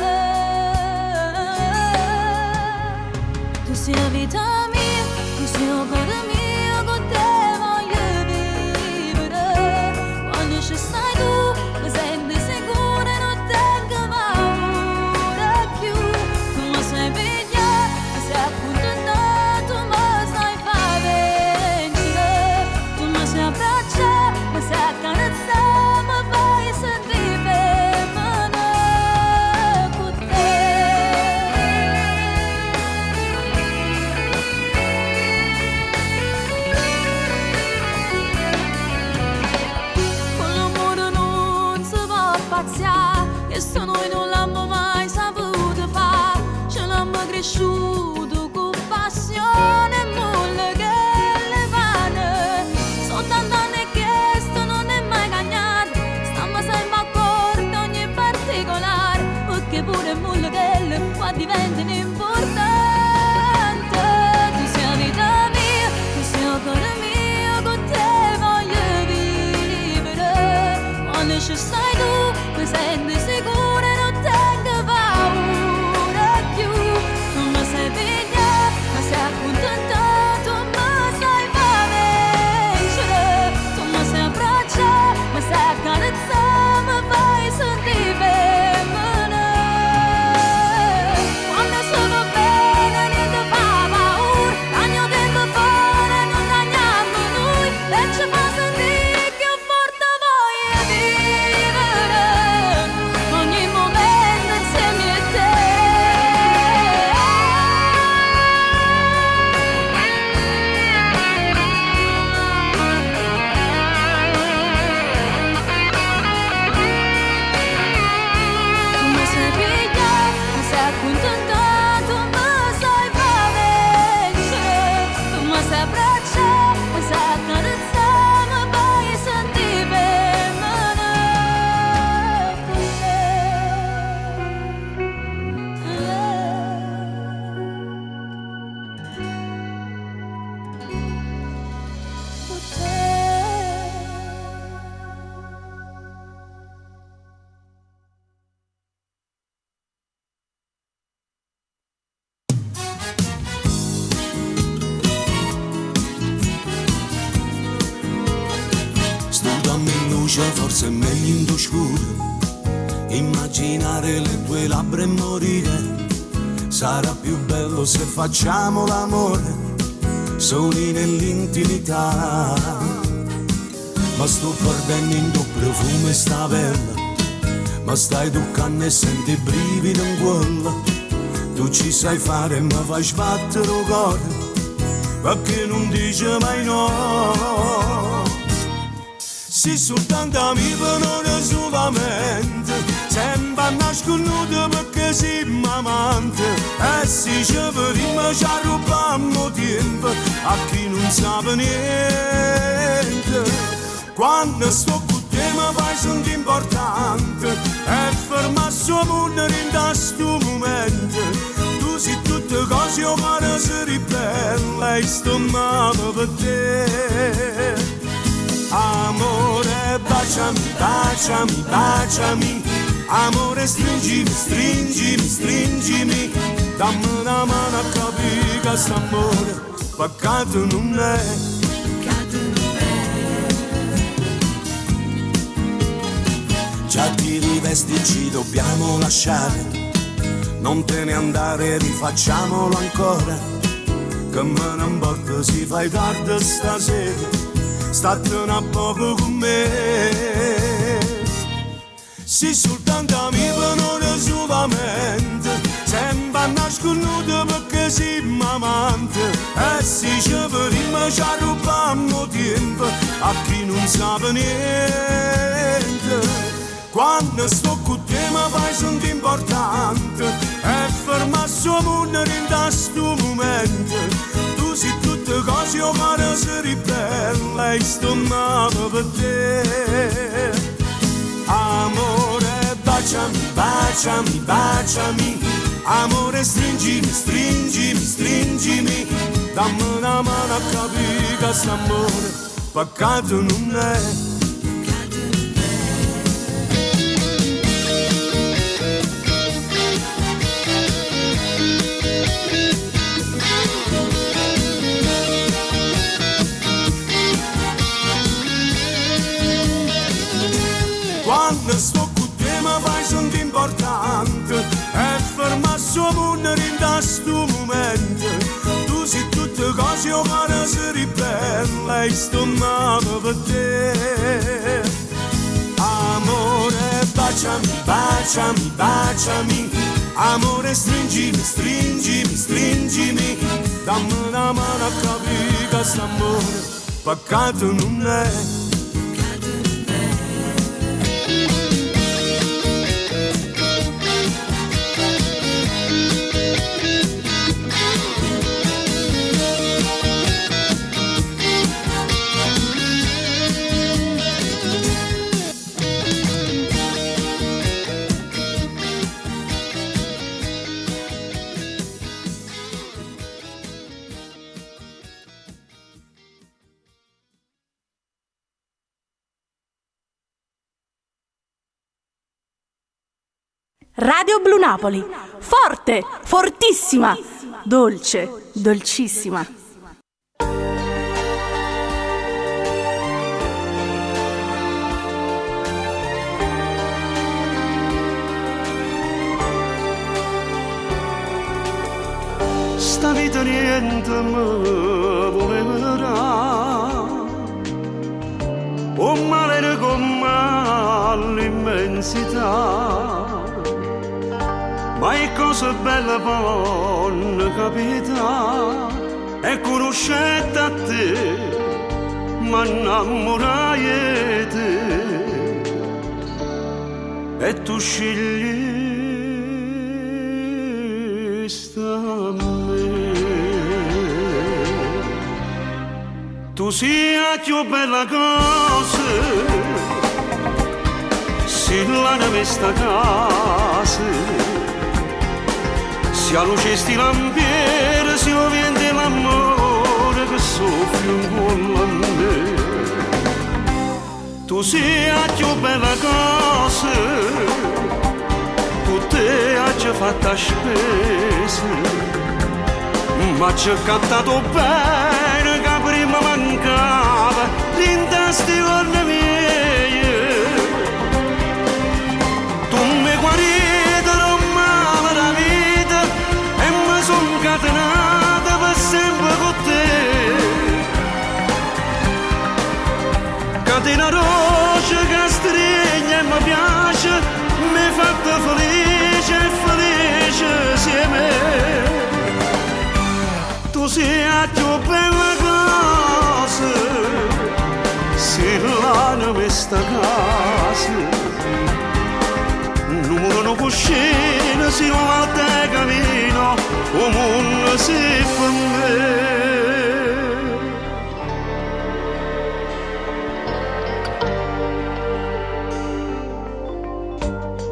Tu sei la vita mia, tu sei il cuore mio, con te voglio vivere. Quando ci stai tu, mi senti sicura e non tengo paura più. Tu mi sai pigliare, mi sei accontentato, mi sai fare vincere. Tu mi sai abbracciare, mi sai accarezzare, mi fai sentire femmina con te. dice forse è meglio in tu scuro, immaginare le tue labbra e morire. Sarà più bello se facciamo l'amore soli nell'intimità. Ma sto perdendo in tuo profumo e sta bella, ma stai toccando e senti brivido in cuore. Tu ci sai fare e mi fai sbattere il cuore, perché non dice mai no. Se soltanto amico non è solamente, sembra nasconuto perché siamo amanti. E se ci prima ci rubiamo tempo a chi non sa niente. Quando sto con te mi fai sentire importante e ferma sua mondo in questo momento. Tu sei tutte cose io pare si ribella e sto male per te. Amore, baciami, baciami, baciami. Amore, stringimi, stringimi, stringimi. Dammi una mano a capire che st'amore peccato non è. Già ti rivesti, ci dobbiamo lasciare. Non te ne andare, rifacciamolo ancora. Che me ne importa se fai tardi stasera, statene a poco con me. Se soltanto amico non è solamente, sembra nasconuto perché siamo amanti. E se ci prima ci rubiamo tempo a chi non sa niente. Quando sto con te mi fai sentire importante e ferma sua mondo in questo momento. Tu sei tutte cose io pare si ribella e sto male per te. Amore, baciami, baciami, baciami. Amore, stringimi, stringimi, stringimi. Dammi una mano a capire che st'amore peccato non è. Quando sto con te mi fai sentire importante e ferma sua mondo in questo momento. Tu sei tutte cose io pare si ribella e sto male per te. Amore, baciami, baciami, baciami. Amore, stringimi, stringimi, stringimi. Dammi una mano a capire che st'amore peccato non è. Radio Blu Napoli, forte, fortissima, dolce, dolcissima. Sta vita niente mi volerà, un male come l'immensità. Ma è cosa bella buona capita e conoscete a te, ma innamorai te e tu scegli sta me. Tu sei la più bella cosa, sei la mia casa. Sia luce sti lampiere, sia vente l'amore che soffia in cuore a me. Tu sei la più bella cosa, tu te hai già fatta spesa, ma ci hai cantato bene che prima mancava, l'inta sti giorni miei. tu sei la più bella cosa, se l'anima è sta casa. Non cuscina, si non va da cammino, o mondo si fa me.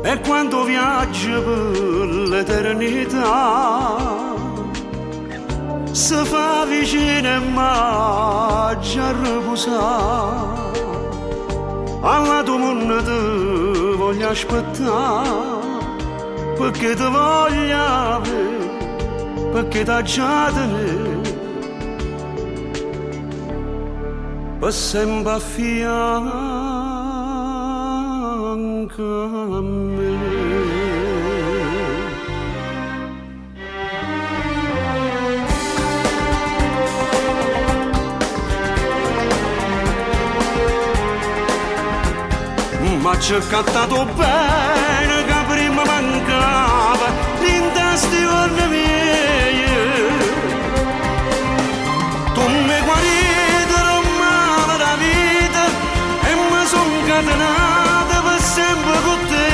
E quando viaggio per l'eternità si fa vicino e mangia a riposare. Alla tua mondo ti voglio aspettare, perché ti voglio avere, perché ti già tenere, per sempre a fianco a me. Ma ci ho cantato bene che prima mancava l'intestione mia. Tu mi guarito il male da vita e mi son catenata per sempre con te.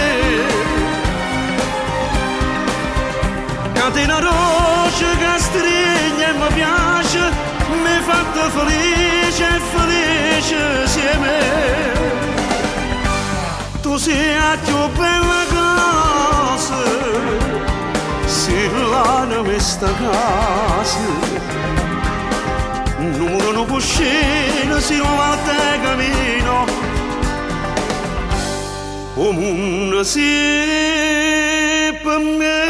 Catena roce che stringe e mi piace, mi hai fatto felice e felice insieme. Tu sei la più bella cosa, se l'anima è sta casa. Non cuscina, si non va da cammino, o mondo si per me.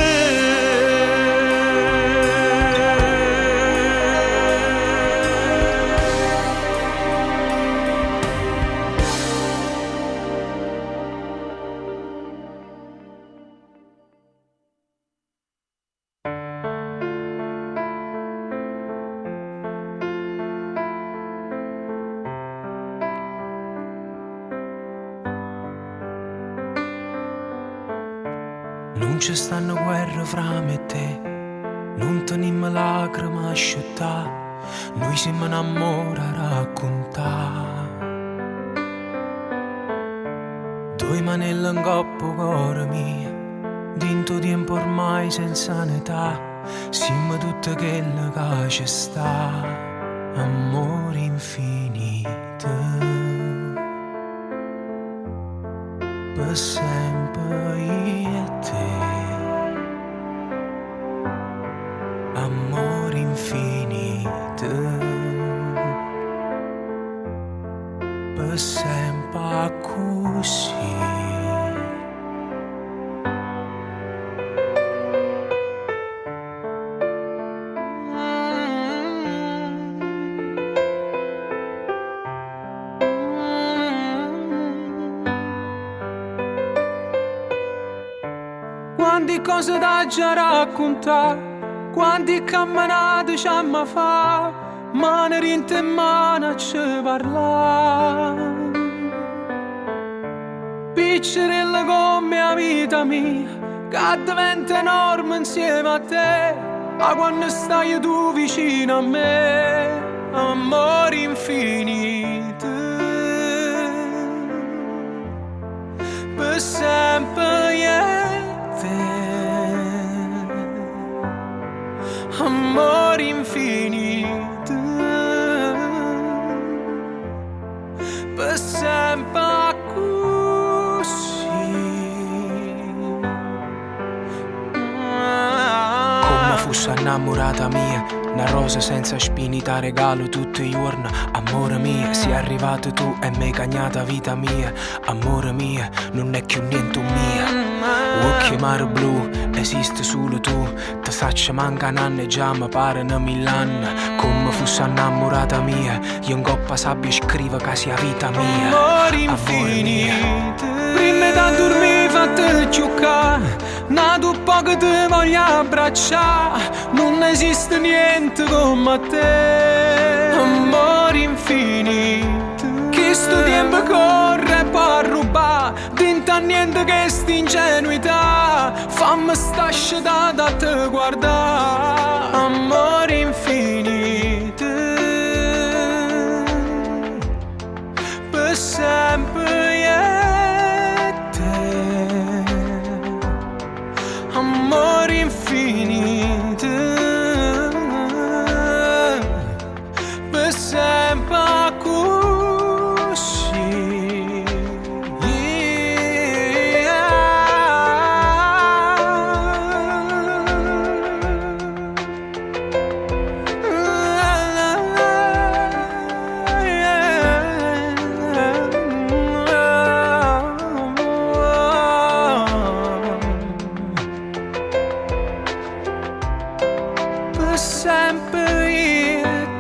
Non ci stanno guerre fra me e te, non teniamo lacrime a asciuttare, noi siamo un amore a raccontare. Due manelle in coppa cuore mio, dinto tempo ormai senza età, siamo tutte quelle che ci sta, amore infinito, per sempre io e te. Amore infinito, per sempre così. Quante cose da già raccontare, quanti camminate ci amma fa, mano rinte in mano ci parla. Piccerella come la vita mia, che diventa enorme insieme a te, a quando stai tu vicino a me, amore infinito, per sempre io e te. Amore infinito, per sempre così. Come fosse innamorata mia, una rosa senza spini, ta regalo tutti i giorni. Amore mio, sei arrivato tu e mi hai cagnata vita mia. Amore mio, non è più niente mia. Occhi mare blu, esiste solo tu. Ti faccio manca un anno e già mi pare una 1000 anni. Come fosse innamorata mia, io in coppa sabbia scrivo che sia vita mia. Amore infinito, prima da dormire fatte giocare, nato poco ti voglio abbracciare, non esiste niente come te. Amore infinito, che sto tempo corre per rubare, tinta niente che sta ingenuità, fammi sta scelta da te guardare. Amore infinito,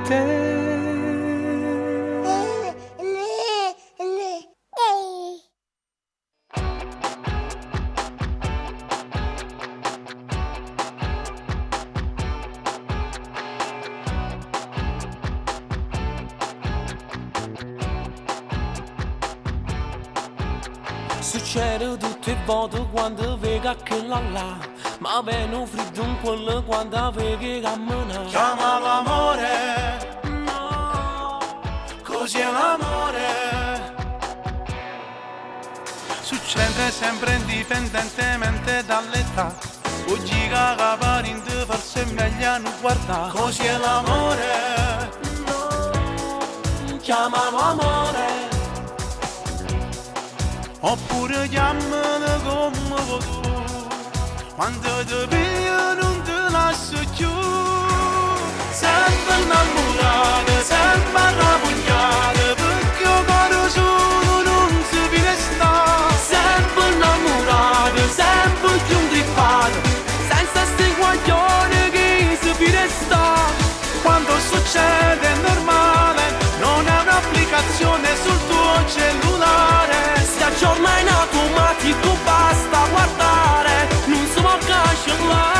te. Succede tutte le volte quando vedo che là ma viene freddo un po' quando vedo che cammina. Chiama l'amore, no, così è l'amore. Succede sempre indipendentemente dall'età. Oggi caparinte forse è meglio non guardare. Così è l'amore, no, chiamalo amore. Oppure chiamalo come vuoi tu. Quando ti vedo non ti lascio più. Sempre innamorata, sempre arrabbiata, perché il cuore solo non si viene sta. Sempre innamorata, sempre più ingrippato, senza sti guaglioni che si viene sta. Quando succede è normale, non è un'applicazione sul tuo cellulare. Si aggiorna in automatico, basta guardare, non si può cancellare.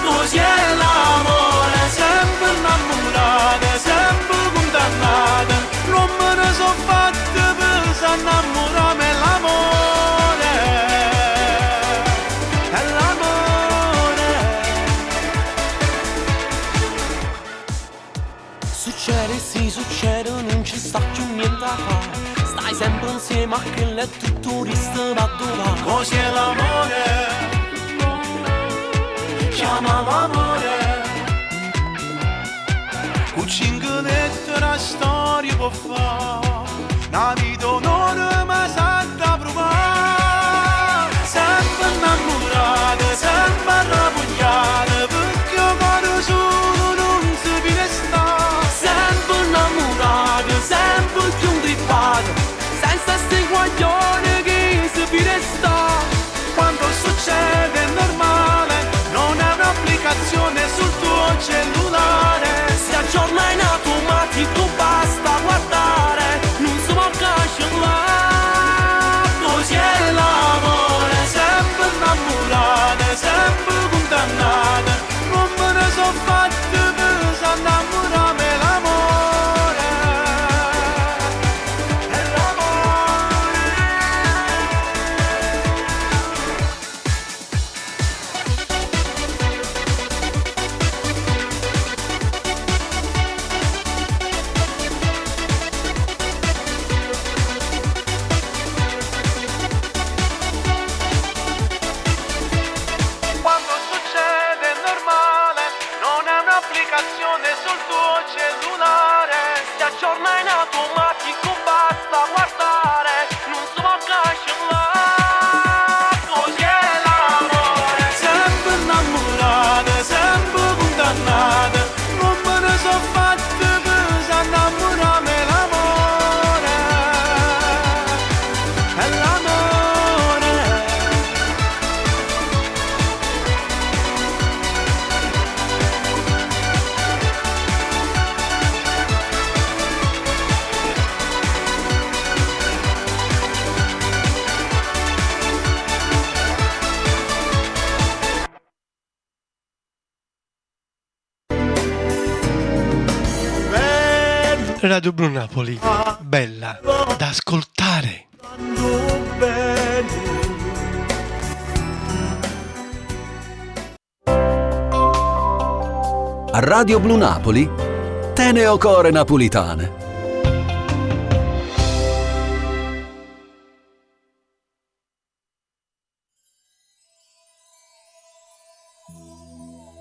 Così è l'amore, sempre innamorata, sempre condannata. Non me ne so fatta per innamorarmi, è l'amore, è l'amore. Succede, sì, succede, non ci sta più niente a fare. Stai sempre insieme a che è tutto resta da dove. Così è l'amore, chiama l'amore. Con 5 lettere la storia può fare una vita onore ma salta provare. Sempre innamorata, sempre arrabbiata, perché il cuore solo non si viene sta. Sempre innamorata, sempre più ingrippato, senza sti guaglioni che si viene sta. Quando succede è normale, non è un'applicazione sul tuo cellulare. Si aggiorna in automatico, basta guardare, non si può cancellare. Così è l'amore, sempre innamorata, sempre condannata. Non me ne so fatta per innamorarmi, l'amore, è l'amore. Quando succede è normale, non è un'applicazione sul tuo cellulare. Si aggiorna in automatico, basta guardare, non si può cancellare. Così è l'amore, sempre innamorata, sempre condannata. Non me ne so fatta per innamorarmi, l'amore, è l'amore. Radio Blu Napoli, bella da ascoltare. A Radio Blu Napoli, Teneo Core Napolitane.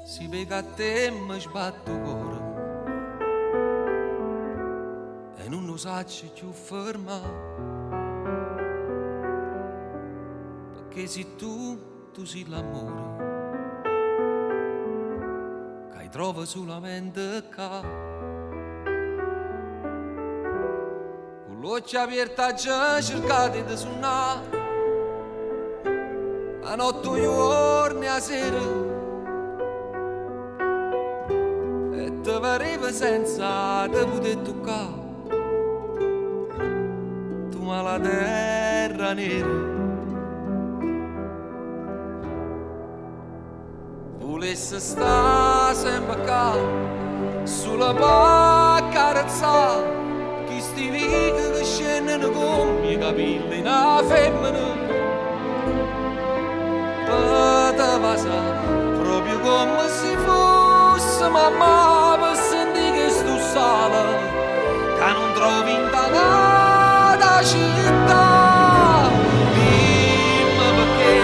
Si vega a te e mi sbatto cuore e non lo sacci più fermare, perché se tu sei l'amore che trovi solamente qua, con l'occhio aperto già cercate di suonare a notte, giorni, a sera. te pareva senza te poter toccare. Tu ma la terra nera volesse sta sempre qua sulla pacca carezzare chi sti vichi che scendono come i capelli in una femmina per te passare proprio come se fosse mamma per sentire che sto sale che non trovi in tanta città. Dimmi perché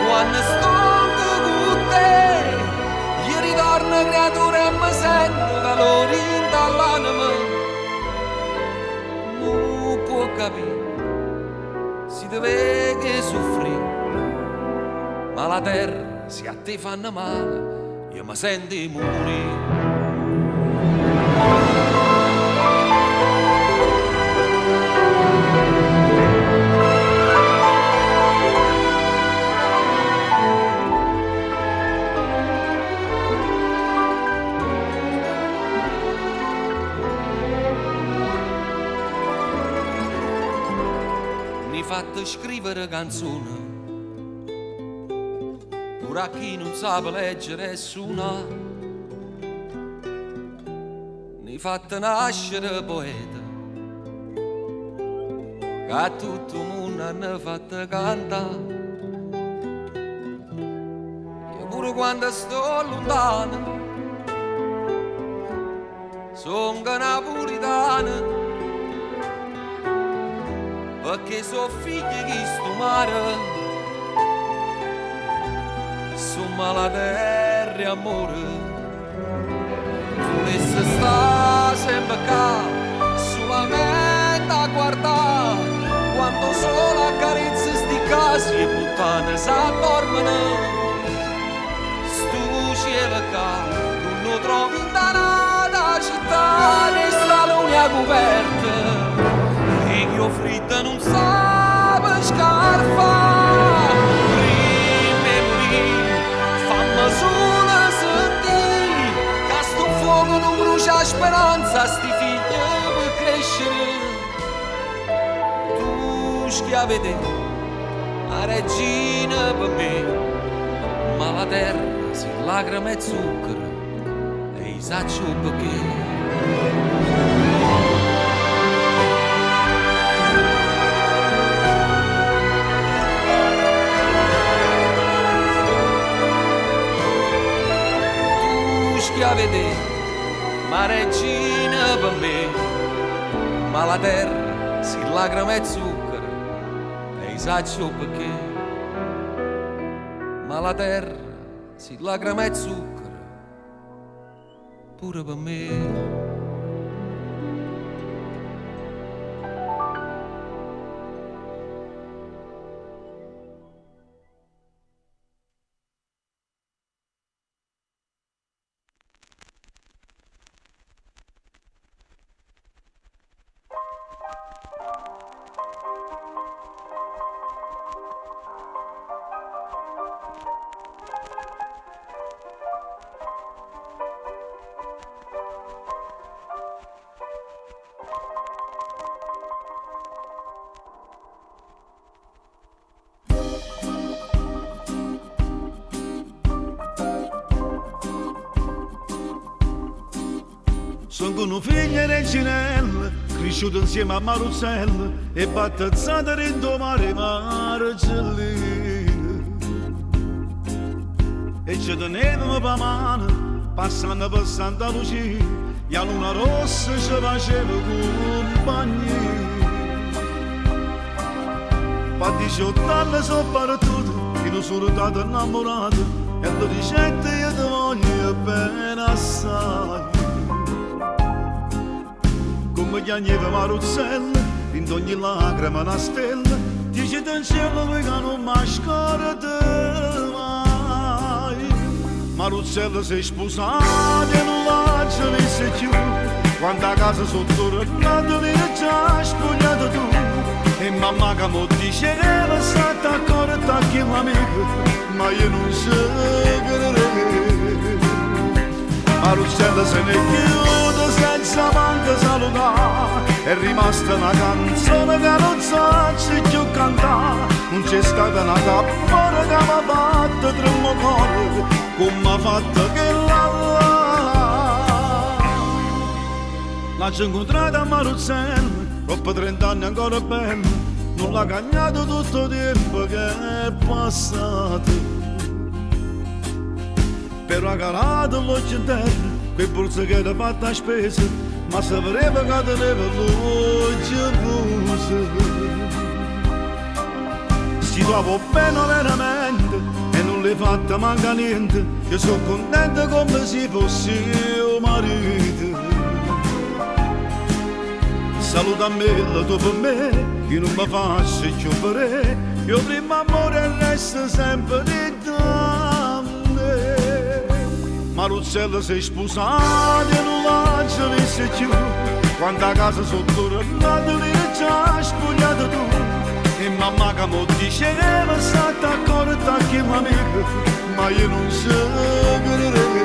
quando sto con te io ritorno creatura e mi sento calore dall'anima. Non può capire si deve che soffrire, ma la terra se a te fanno male io mi sento morire. Mi fatto scrivere canzoni pure a chi non sa leggere e suonare, ne fatta nascere poeta che a tutto il mondo hanno fatto cantare. Io pure quando sto lontano sono napolitana perché sono figli di sto mare. Insomma la terra e amore volesse sta sempre qua solamente a guardare quando solo accarezza sti casi e puttane s'addormano. Sto cielo qua non lo trovi in danata città ne sta l'unia coperta e io fritta non sa per scarfa. Solo sentì che sto fuoco non brucia speranza sti figli per crescere. Tu schiave te la regina per me, ma la terra si lacrima e zucchero e i saccio perché. Vedere, ma regina per me, ma la terra si lacrima e zucchero e i saccio perché, ma la terra si lacrima e zucchero pure per me. Sono con un figlio reginella, cresciuto insieme a Maruzzella e battezzata dentro mare Marcellina. E ci tenevamo per mano, passando per Santa Lucia, e a luna rossa ci faceva compagnia. Pa 18 anni sono partito, e non sono stato innamorato, e lo ricette io ti voglio bene assai. Come chiagneva Maruzzella, in ogni lacrima una stella, dice del cielo che non mascherate mai. Maruzzella si è sposata e non l'ha già vista più, quando a casa sono tornato viene già spogliato tu. E mamma che mi diceva state accorta che l'amico, ma io non so credere. Marusella se ne chiude senza manca salutare, è rimasta una canzone che non so se più cantare, non c'è stata una cappora che mi ha fatto tremmo cuore, come ha fatto che l'ho incontrata a Marusella, dopo 30 anni ancora bella, non l'ha cagnato tutto il tempo che è passato. Però ha calato l'occhio in terra, quel polso che era fatta a spesa, ma sapeva che teneva l'occhio chiuso. Si trova bene veramente e non le fatta manca niente, io sono contento come se fossi io marito. Saluta me, dopo me, io non mi faccio giovere, io prima amore e resto sempre di te. Marusella si è sposata e non l'ha già vista più, quando a casa sotto tornato lì già spogliato tu, e mamma che mi diceva state accorta che mi amica, ma io non so credere.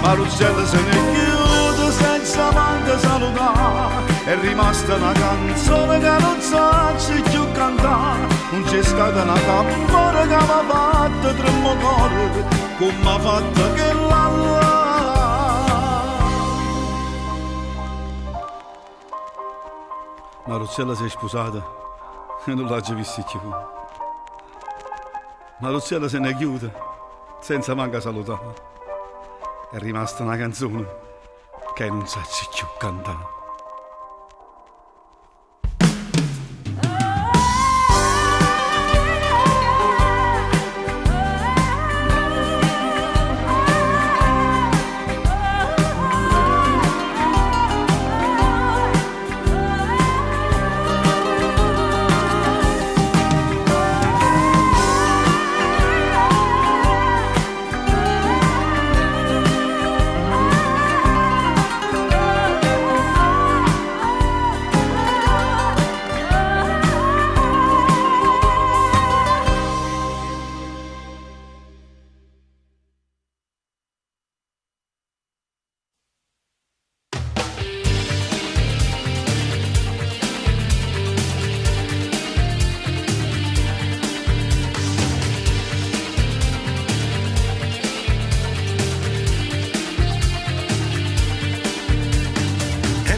Marusella se ne chiude senza manca salutare, è rimasta una canzone che non so se più cantare, non c'è stata una cappora che mi ha fatto tremmo cuore, come ha fatto che Marusella si è sposata e non l'ha già vista più. Marusella se ne chiude senza manca salutare, è rimasta una canzone che non sa più cantare.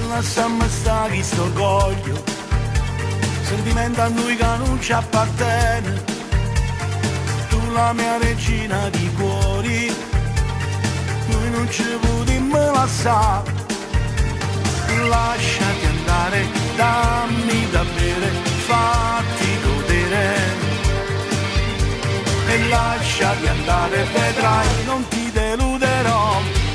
Lasciamo stare questo orgoglio, sentimento a noi che non ci appartiene, tu la mia regina di cuori, noi non ci potremmo lasciare, lasciati andare, dammi da bere, fatti godere, e lasciati andare, vedrai, non ti deluderò.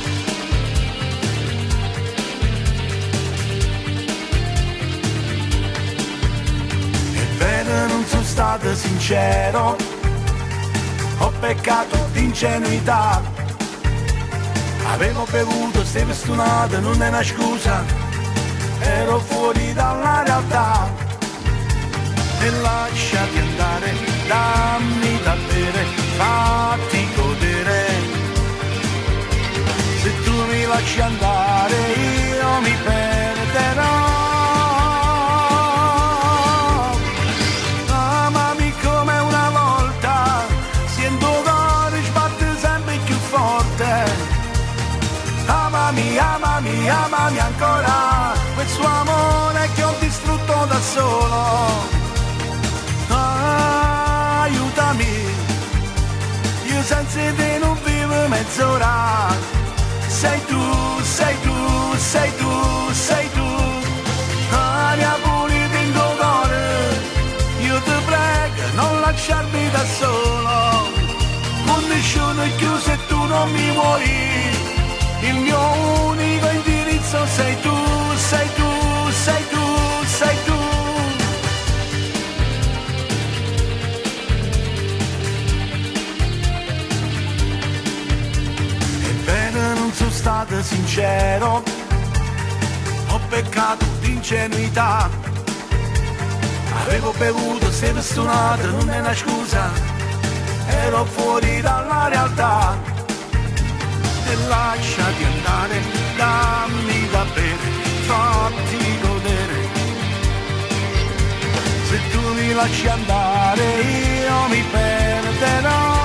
Non sono stato sincero, ho peccato di ingenuità, avevo bevuto, stai stunata, non è una scusa, ero fuori dalla realtà, e lasciati andare, dammi da bere, fatti godere, se tu mi lasci andare io mi perderò. Amami ancora, quel suo amore che ho distrutto da solo. Aiutami, io senza te non vivo mezz'ora. Sei tu, sei tu, sei tu, sei tu. Aria pulita in tuo cuore, io ti prego non lasciarmi da solo. Con nessuno è chiuso e tu non mi vuoi. Il mio unico indirizzo sei tu, sei tu, sei tu, sei tu. Ebbene non sono stato sincero, ho peccato di ingenuità, avevo bevuto, sei stunato, non è una scusa, ero fuori dalla realtà. e lasciati andare, dammi da bere, fatti godere. Se tu mi lasci andare io mi perderò.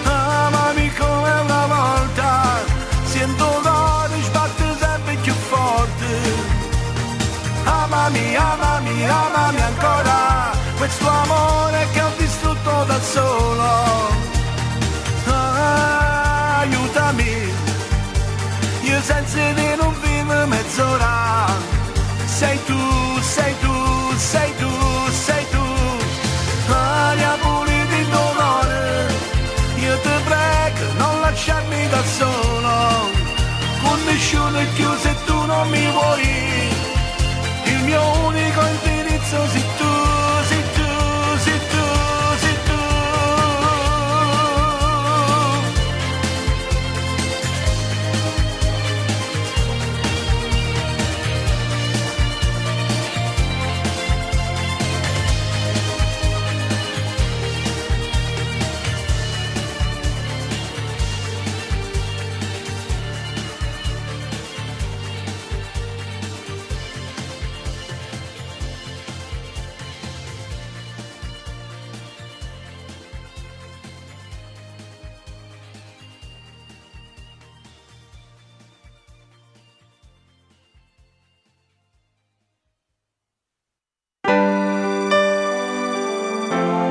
Amami come una volta, sento l'ore sbatte sempre più forte. Amami, amami, amami ancora, questo amore che ho distrutto da solo. Aiutami, io senza di non vivo mezz'ora. Sei tu, sei tu, sei tu, sei tu. Aria pulita in dolore, io ti prego non lasciarmi da solo. Con nessuno è più se tu non mi vuoi. Il mio unico indirizzo sei tu, sei tu, sei tu, sei tu.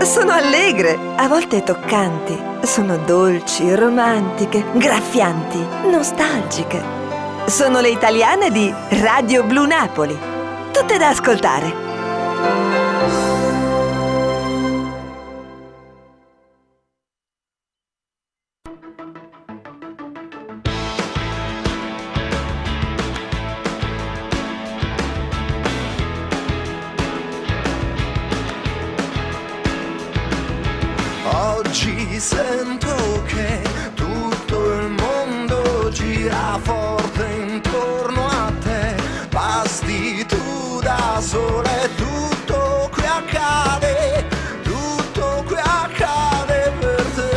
Sono allegre, a volte toccanti, sono dolci, romantiche, graffianti, nostalgiche. Sono le italiane di Radio Blu Napoli, tutte da ascoltare. Oggi sento che tutto il mondo gira forte intorno a te. Basti tu da sola e tutto qui accade, tutto qui accade per te.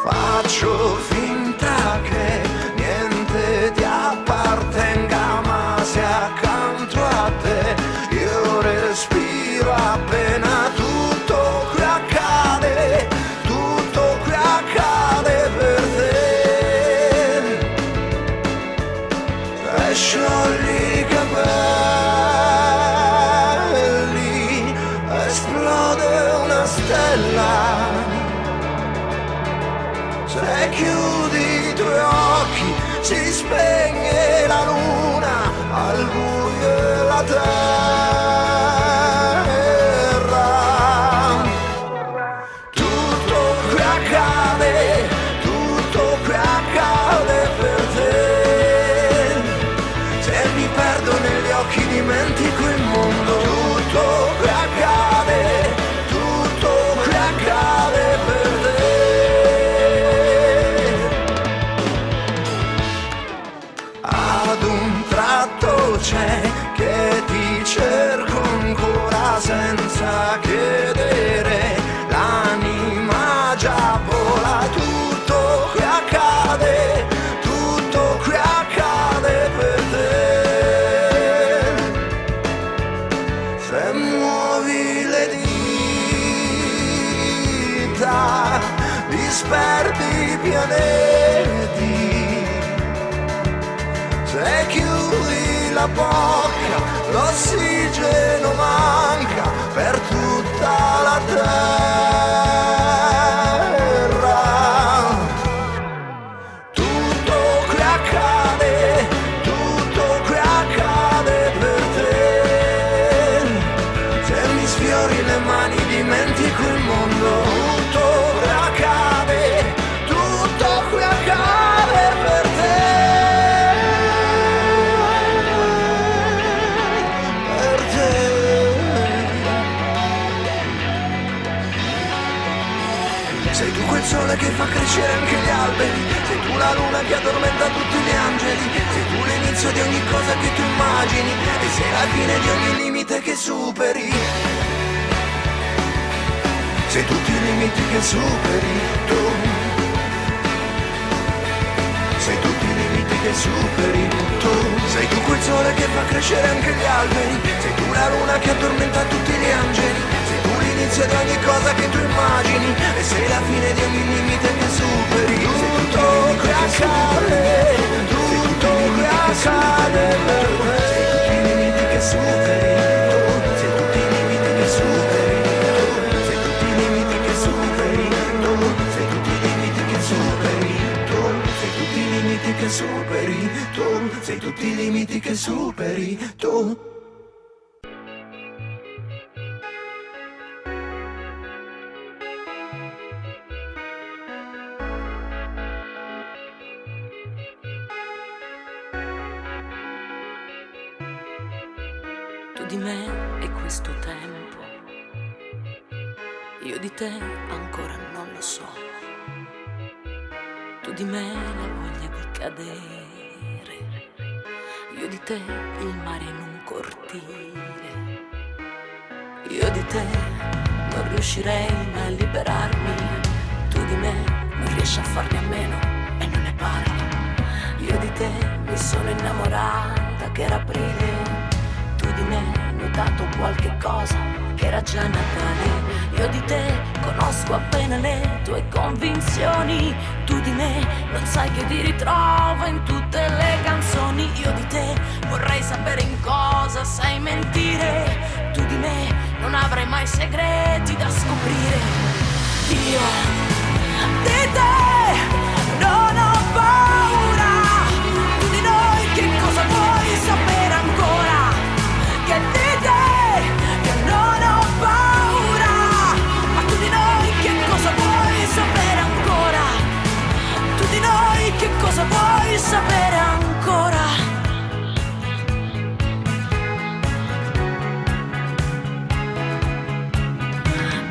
Faccio finta che niente ti appartenga, ma se accanto a te io respiro appena, tutto qui accade, tutto qui accade per te. E sciogli i capelli, esplode una stella. Se chiudi i tuoi occhi si spegne la luna al buio e la terra. Tutto qui accade, tutto qui accade per te. Se mi perdo negli occhi dimentico il mondo. Tutto qui accade, tutto qui accade per te. Ad un tratto c'è che ti cerco ancora senza chiedere, l'anima già vola, tutto qui accade, tutto qui accade per te. Se muovi le dita disperdi i pianeti, se chiudi la bocca l'ossigeno manca per tutta la terra. Tutto qui accade, tutto qui accade per te. Se mi sfiori le mani dimentico il mondo. Tutto qui accade, tutto qui accade per te. Sei tu quel sole che fa crescere anche gli alberi, sei tu la luna che addormenta tutti gli angeli, sei tu l'inizio di ogni cosa che tu immagini e sei la fine di ogni limite che superi. sei tutti i limiti che superi tu, sei tutti i limiti che superi tu, sei tu quel sole che fa crescere anche gli alberi, sei tu la luna che addormenta tutti gli angeli, sei tu l'inizio di ogni cosa che tu immagini e sei la fine di ogni limite che superi, sei tutto che accade, tutto che accade, sei tutti i limiti che superi tu, sei tutti i limiti che superi tu, sei tutti i limiti che superi tu, sei tutti i limiti che superi tu, sei tutti i limiti che superi tu, sei tutti i limiti che superi tu. Tu di me e questo tempo, io di te ancora non lo so. Tu di me la voglia di cadere, io di te il mare in un cortile. Io di te non riuscirei mai a liberarmi, tu di me non riesci a farne a meno e non ne parli. Io di te mi sono innamorata che era aprile, tu di me hai notato qualche cosa che era già Natale. Io di te conosco appena le tue convinzioni, tu di me non sai che ti ritrovo in tutte le canzoni. Io di te vorrei sapere in cosa sai mentire, tu di me non avrai mai segreti da scoprire. Io di te non ho paura, tu di noi che cosa vuoi sapere ancora? Che di te che non ho paura, ma tu di noi che cosa vuoi sapere ancora? Tu di noi che cosa vuoi sapere ancora?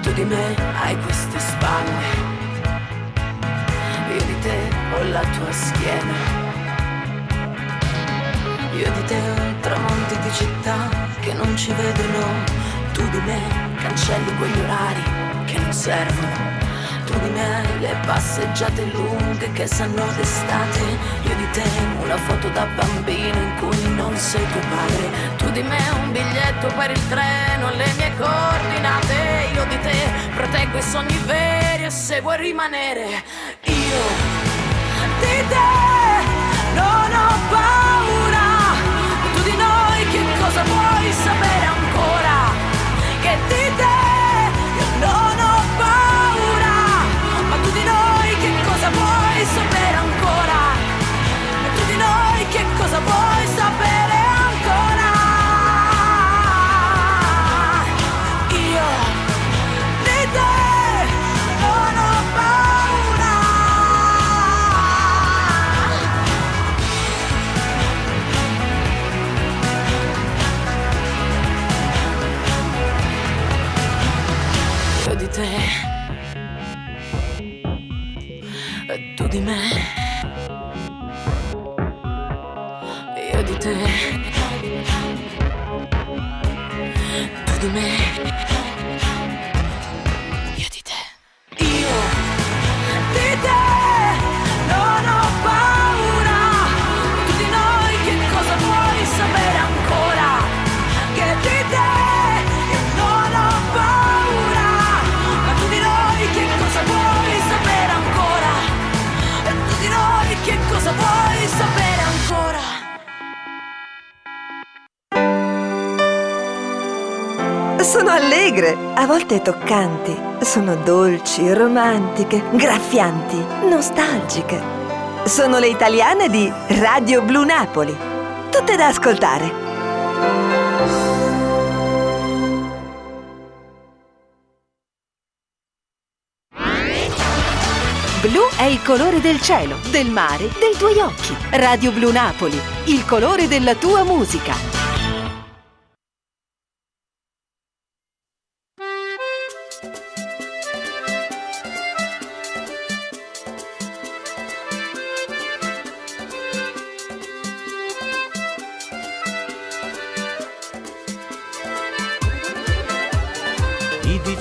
Tu di me hai queste spalle, io di te ho la tua schiena. Io di te ho tramonti di città che non ci vedono, tu di me cancelli quegli orari che non servono. Tu di me hai le passeggiate lunghe che sanno d'estate, io di te una foto da bambino in cui non sei tuo padre. Tu di me un biglietto per il treno, le mie coordinate. Io di te proteggo i sogni veri e se vuoi rimanere. Io di te non ho paura, tu di noi che cosa vuoi sapere ancora? Che di te io non ho paura, ma tu di noi che cosa vuoi sapere ancora? E tu di noi che cosa vuoi sapere ancora? Io di te non ho paura. Io di te e tu di me. Io di te, tu di me. Io di te. Io di te non ho paura, tu di noi che cosa vuoi sapere ancora? Che di te io non ho paura, ma tu di noi che cosa vuoi sapere ancora? E tu di noi che cosa vuoi sapere ancora? Sono allegre, a volte toccanti, sono dolci, romantiche, graffianti, nostalgiche. Sono le italiane di Radio Blu Napoli. Tutte da ascoltare. Blu è il colore del cielo, del mare, dei tuoi occhi. Radio Blu Napoli, il colore della tua musica.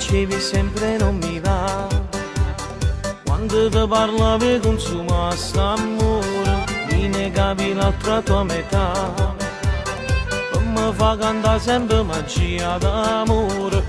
dicevi sempre non mi va. Quando ti parlavi consumaste amore, mi negavi l'altra tua metà. Mi fa cantare sempre magia d'amore.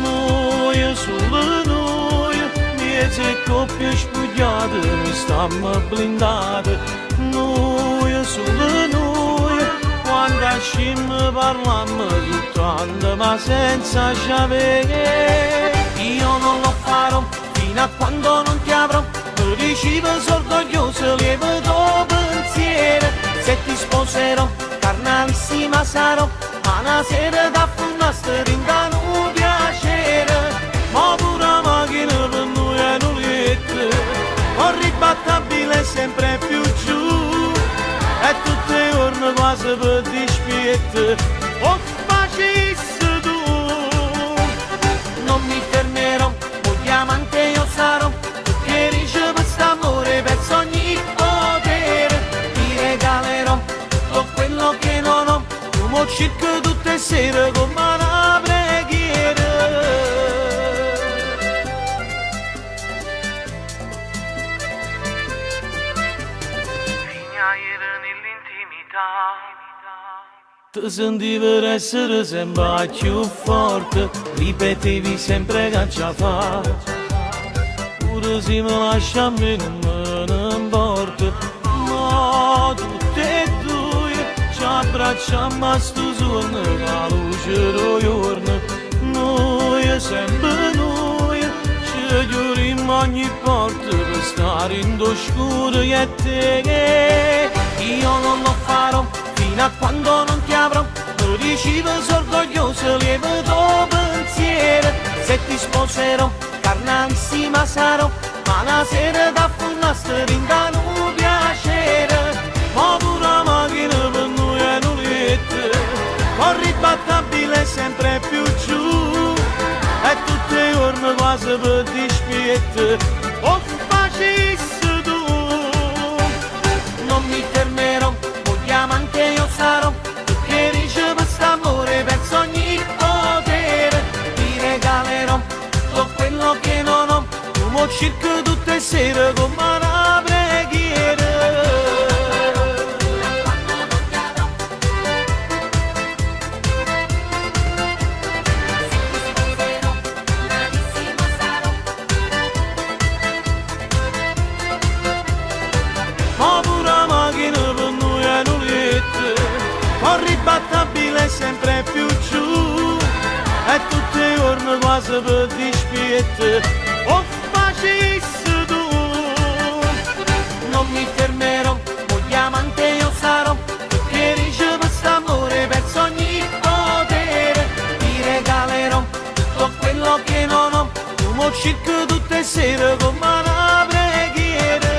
Noi, solo noi, miezze coppie spugliate, mi stiamo blindate. Noi, solo noi, quando ascimmo parlammo tutt'anno ma senza sapere. Io non lo farò fino a quando non ti avrò, mi dicevo sorgoglioso, lieto pensiero. Se ti sposerò, carnalissima sarò, ma una sera da funnastere in un piacere. Ma pure la macchina per noi è un lietto, ribattabile sempre più giù, e tutte le giorni quasi per dispietto. Oh, facessi tu, non mi fermerò, un diamante io sarò, che riceve quest'amore perso ogni potere. Ti regalerò tutto quello che non ho, tu mo cerco tutte le sere come una preghiera. Ti sentivi essere sempre più forte, ripetevi sempre che ce la fa. Pure se mi lascia a me non me ne importa, ma tutte e due ci abbracciamo a sto sonno, la luce del giorno. Noi, sempre noi, ci chiudiamo ogni porta per stare in oscuro e te. Io non lo farò fino a quando non ti avrò, mi dicevo sorgoglioso, lieto pensiero. Se ti sposerò, carnalissima sarò, ma una sera da funnastere in un piacere. Ma pure la macchina per noi è un lietto, ribattabile sempre più giù, e tutte le giorni quasi per dispietto. Oh, facessi tu, non mi fermerò, diamante io sarò, che riceve quest'amore perso ogni potere. Ti regalerò tutto quello che non ho, tu mo cerco tutte le sere come una preghiera. Ribattabile sempre più giù, e tutte le giorni quasi per dispietto. Oh, facessi tu, non mi fermerò, un diamante io sarò, che riceve quest'amore perso ogni potere. Ti regalerò tutto quello che non ho, tu mo cerco tutte le sere come una preghiera.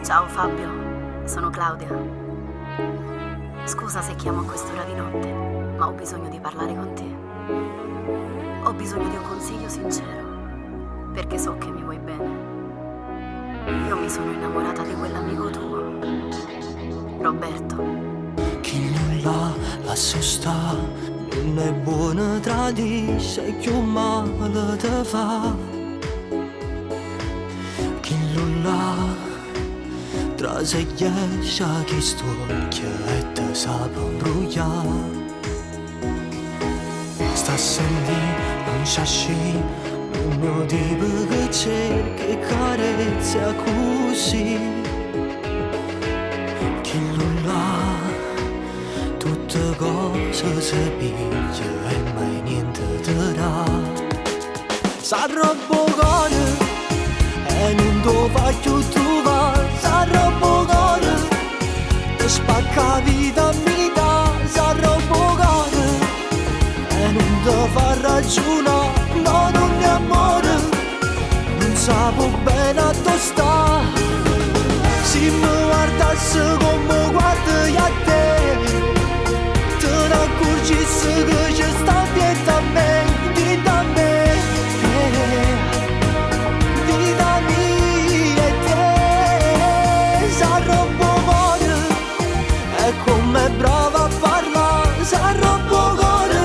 Ciao Fabio, sono Claudia. Scusa se chiamo a quest'ora di notte, ma ho bisogno di parlare con te. Ho bisogno di un consiglio sincero, perché so che mi vuoi bene. Io mi sono innamorata di quell'amico tuo, Roberto. Chi nulla la sta, non è buona tradisce, più male te fa. Chi nulla se riesci a chi stuocchia e te sape imbrugliare. Sta a sentire un sciasci, un mio tipo che c'è, che carezza così. Chi non l'ha, tutte cose si piglia e mai niente ti dà. S'arrabbo cuore e non te fa più trovare. S'arrabbo cuore e spacca vita mia. S'arrabbo cuore e non te fa ragionare. No, non è amore, non sapevo bene a dove sta. Se mi guardasse come guardi a te, te ne accorgissi che c'è sta dietro a me, dietro a me. Vita mia e te, s'arrabbo cuore, e come brava a parlare. S'arrabbo cuore,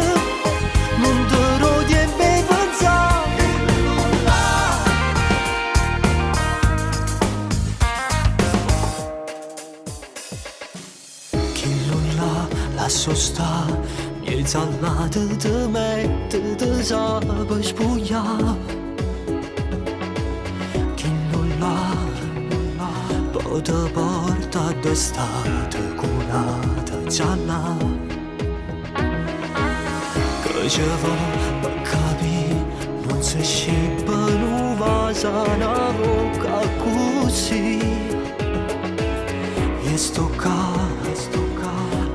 non te lo tiene pensare. Chi non l'ha, lascio sta, miei salate te mette, te sape spugliare. Poi te porta d'estate curata gialla. Che ci va per capire, non si scippa l'uva sana bocca così. E sto qua,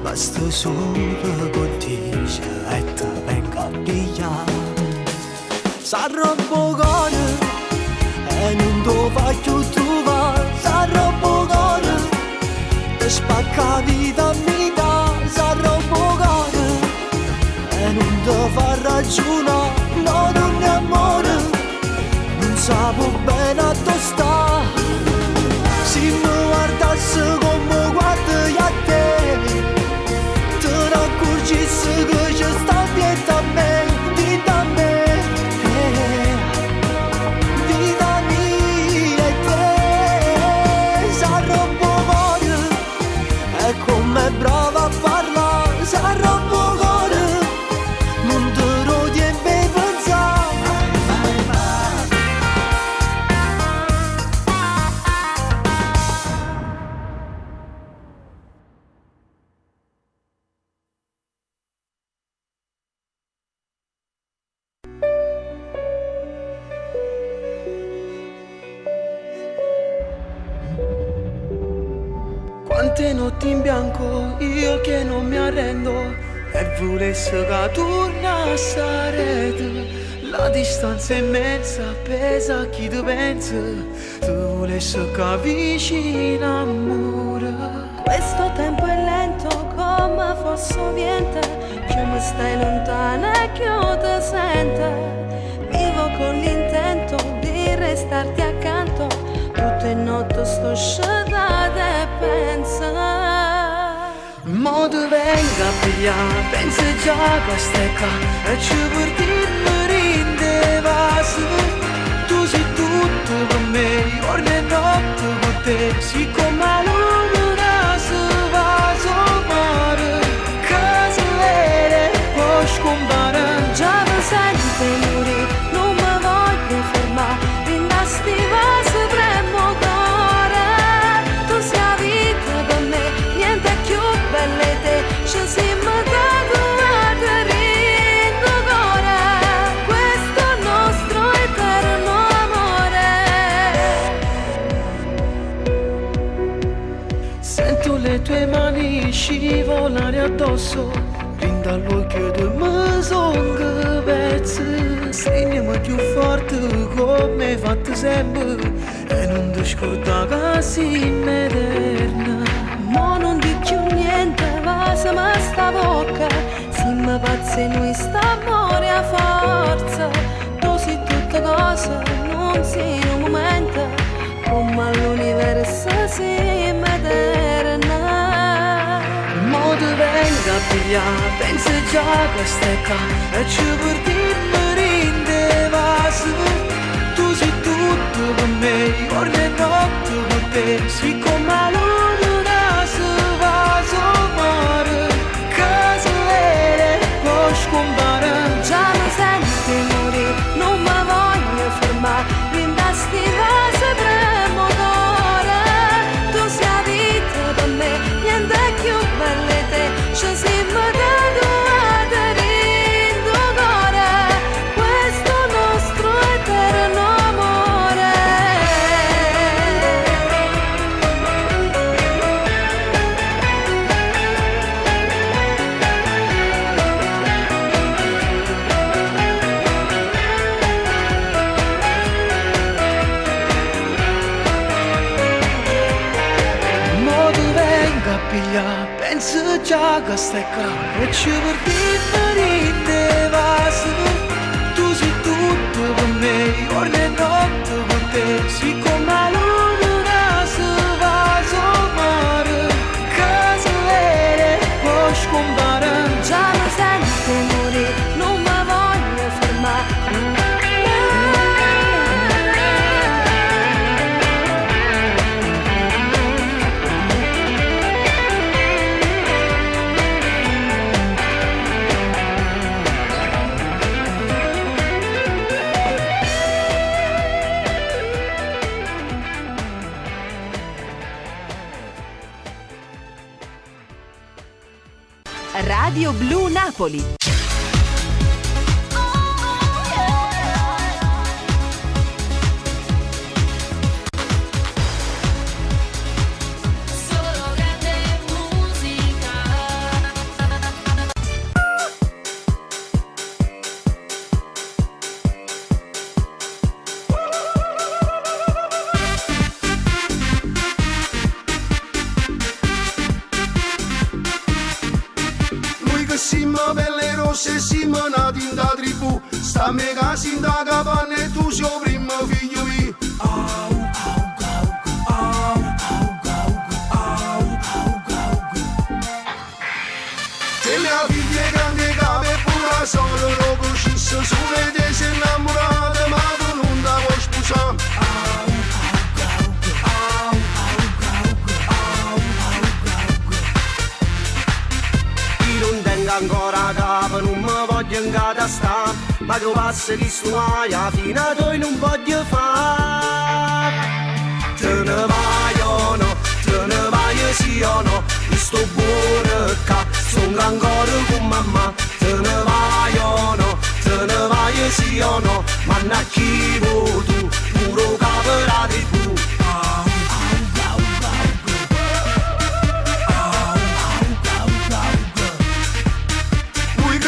basta solo che dice e te venga a pigliare. S'arrabbo cuore e non te fa più trovare. S'arrabbo cuore e spacca vita mia. S'arrabbo cuore e non te fa ragionare. No, non è amore, non sapevo bene a dove sta. Se mi guardasse come guardi a te, te ne accorgissi che c'è sta dietro a me, dietro a me. Come brava a parlare. S'arrabbo cuore, non te lo tiene pensare. Quante notti in bianco io che non mi arrendo e volessi che tornasse a rete. La distanza è immensa, pesa chi tu pensa. Tu volessi che vicino amore. Questo tempo è lento come fosse niente, più mi stai lontana e più ti sente. Vivo con l'intento di restarti accanto, tutte notti sto sciatata e pensa. Mo tu venga a pigliare, pensa già che stai qua e ci portiamo rinde vasi. Tu sei tutto per me, giorno e notte con te. Siccome la luna si va sul mare, che si vede poi scompare. Già mi sente morire, non mi voglio fermare, rimasti vasi premo cuore. Tu sei la vita per me, niente più belle te, ci siamo tatuati ringo cuore. Questo è il nostro eterno amore. Sento le tue mani scivolare addosso, rinda all'occhio tu mi son che pezzi. Segnami più forte come fatto sempre e non ti scorda che sei eterna. Mo non di più niente, vasami sta bocca, siamo pazzi noi st'amore a forza. Tu sei tutte cose, non sei un momento, come all'universo siamo eterna. Mo ti venga a pigliare, pensa già che stai qua e ci portiamo rinde vasi. Tu sei tutto per me, giorno e notte con te, siccome la luna che piglia, penso già che stai qua. E ci per vaso, tu sei tutto per me, giorno e notte per te. Siccome la luna si va sul mare, che si vede poi scompare. Già lo sento morire, non mi voglio fermare. Radio Blu Napoli. Solo grande musica. Siamo belle rosse, siamo nati in da tribù. Sta me casi in da capanna e tu sei il primo figlio mio. E mia figlia è grande capa e pure solo lo conosce. Su vede sei innamorata ma tu non la vuoi sposare. Ancora capo, non mi voglio incatastare, ma che passa che sto aia fino a toi non voglio fare. Te ne vai o no, te ne vai sì o no, io sto buono qua, sono ancora con mamma. Te ne vai o no, te ne vai sì o no, ma non chi vuoi tu, puro capo la tribù.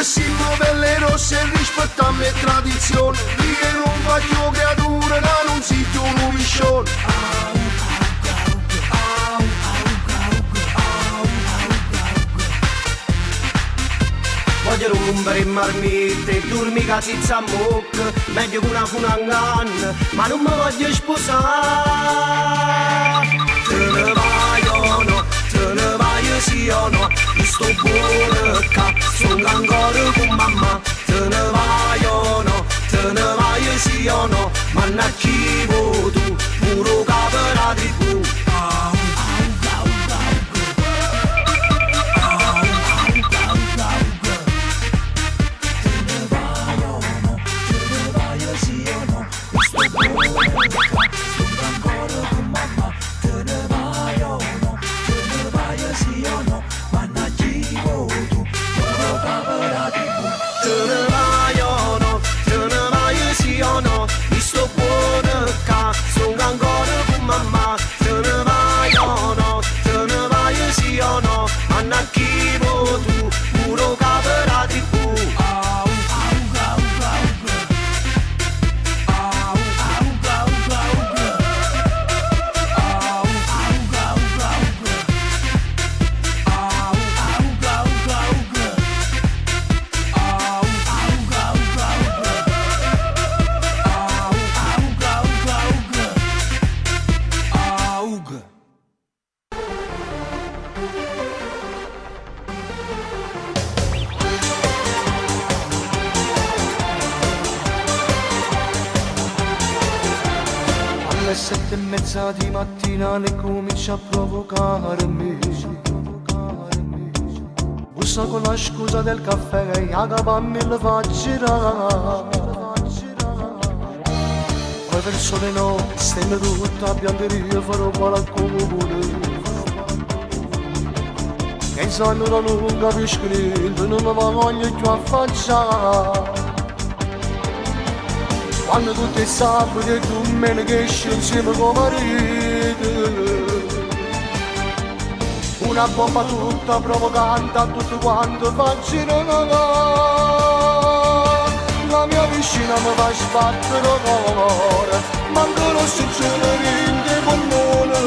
Siamo belle rosse e rispettiamo le tradizioni. Io non faccio creature che non si più un miscione. Voglio rompere il marmite e dormi cazzi a mucca, meglio che una funangan, ma non mi voglio sposare. Te ne vai o no, te ne vai sì o no, io sto buono qua, sono ancora con mamma. Te ne vai o no, te ne vai sì o no, ma non chi vuoi tu, puro capo la tribù. Alle 7:30 di mattina ne comincia a provocarmi. Bussa con la scusa del caffè e la capanna la fa girare. Poi verso le 9 stendo tutta a piangere io farò qua al comune. E sanno non capisco niente, non mi voglio più affacciare. Quando tu ti sabato e domenica esci insieme con marito, una bomba tutta provocante a tutto quanto fa girare. La mia vicina mi fa sbattere il cuore, manco lo succede in polmone,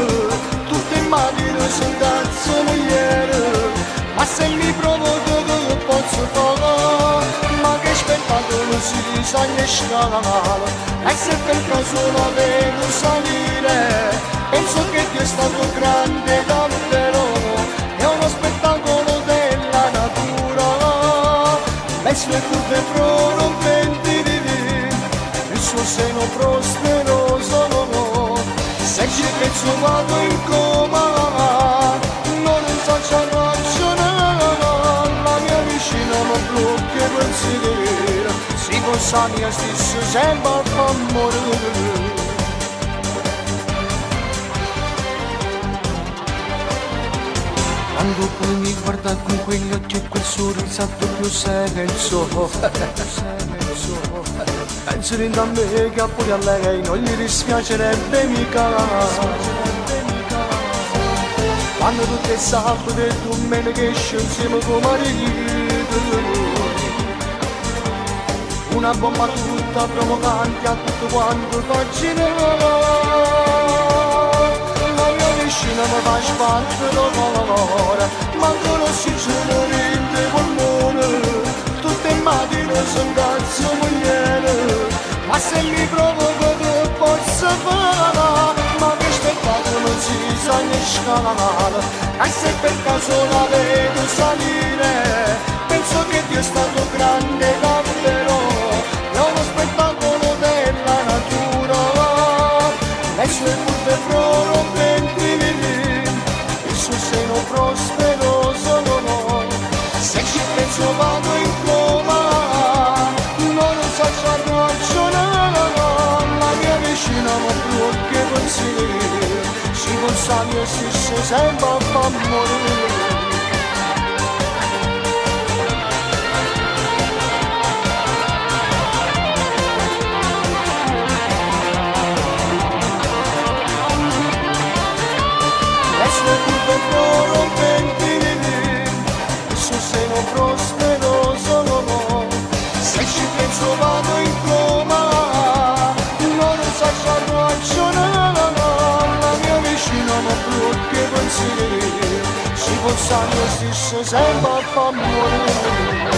tutte in macchina si incazzano sogno scala, e se per caso la vedo salire, penso che Dio è stato grande davvero, è uno spettacolo della natura, le sue curve prorompenti, il suo seno prosperoso, se ci penso vado in coma, non so c'è ragionare, la mia vicina mi blocca quel sedere, si possa mia stessa sempre a fa morire. Quando poi mi guarda con quegli occhi e quel sorriso più senso, penso di a me che pure a lei non gli dispiacerebbe mica. Quando tutte le sabate e domeniche esce insieme con marito, una bomba tutta provocante a tutto quanto facile. Vicina mi fa sbattere l'ora, ma ancora si generente polmone, tutte le mattine sono cazzo mogliere, ma se mi provoco che posso fare, ma che spettacolo non si sa né scalare, e se per caso la vedo salire, penso che Dio è stato grande davvero, è uno spettacolo della natura, le sue curve prorompenti, il suo seno prosperoso, se ci penso vado in coma, non so c'è ragionare, la mia vicina mi blocca i pensieri, si pensa a mio stesso sempre a fa morire. Il suo seno prosperoso, se ci penso vado in coma, non so c'è ragionare, la mia vicina mi blocca i pensieri, si possa mio stesso sempre a fa morire.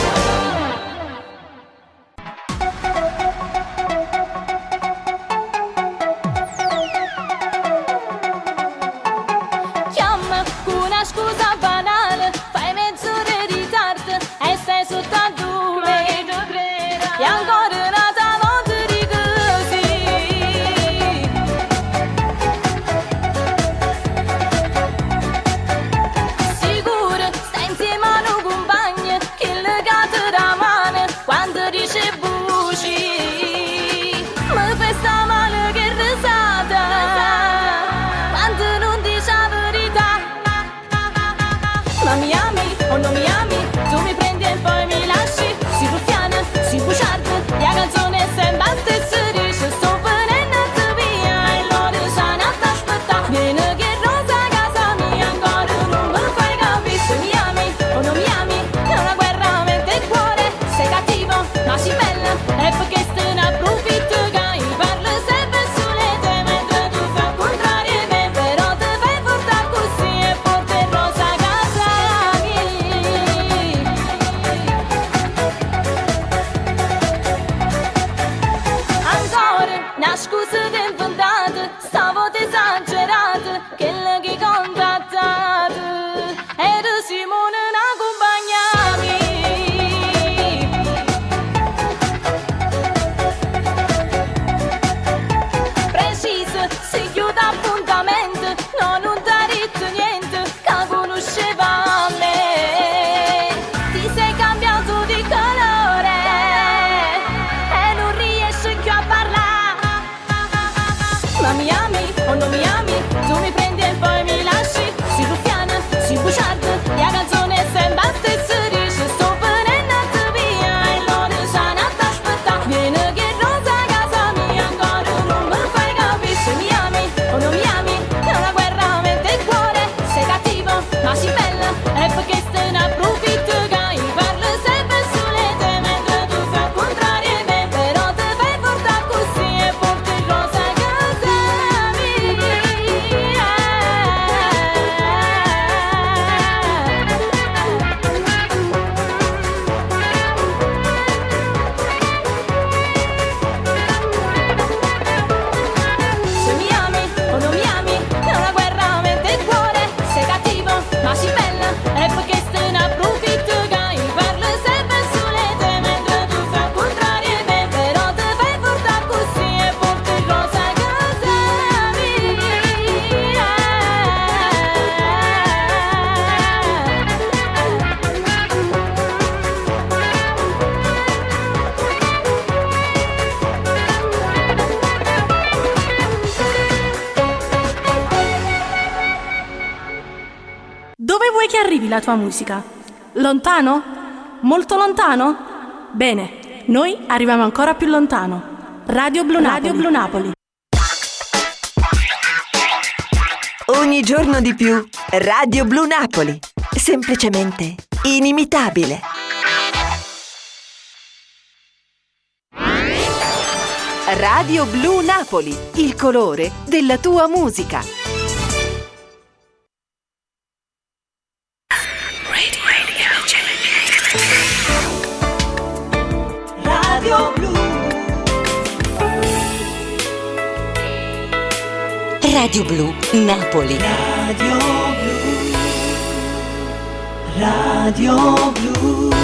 Dove vuoi che arrivi la tua musica? Lontano? Molto lontano? Bene, noi arriviamo ancora più lontano. Radio Blu Napoli. Radio Blu Napoli. Ogni giorno di più, Radio Blu Napoli. Semplicemente inimitabile. Radio Blu Napoli, il colore della tua musica. Radio Blu. Radio Blu Napoli. Radio Blu. Radio Blu.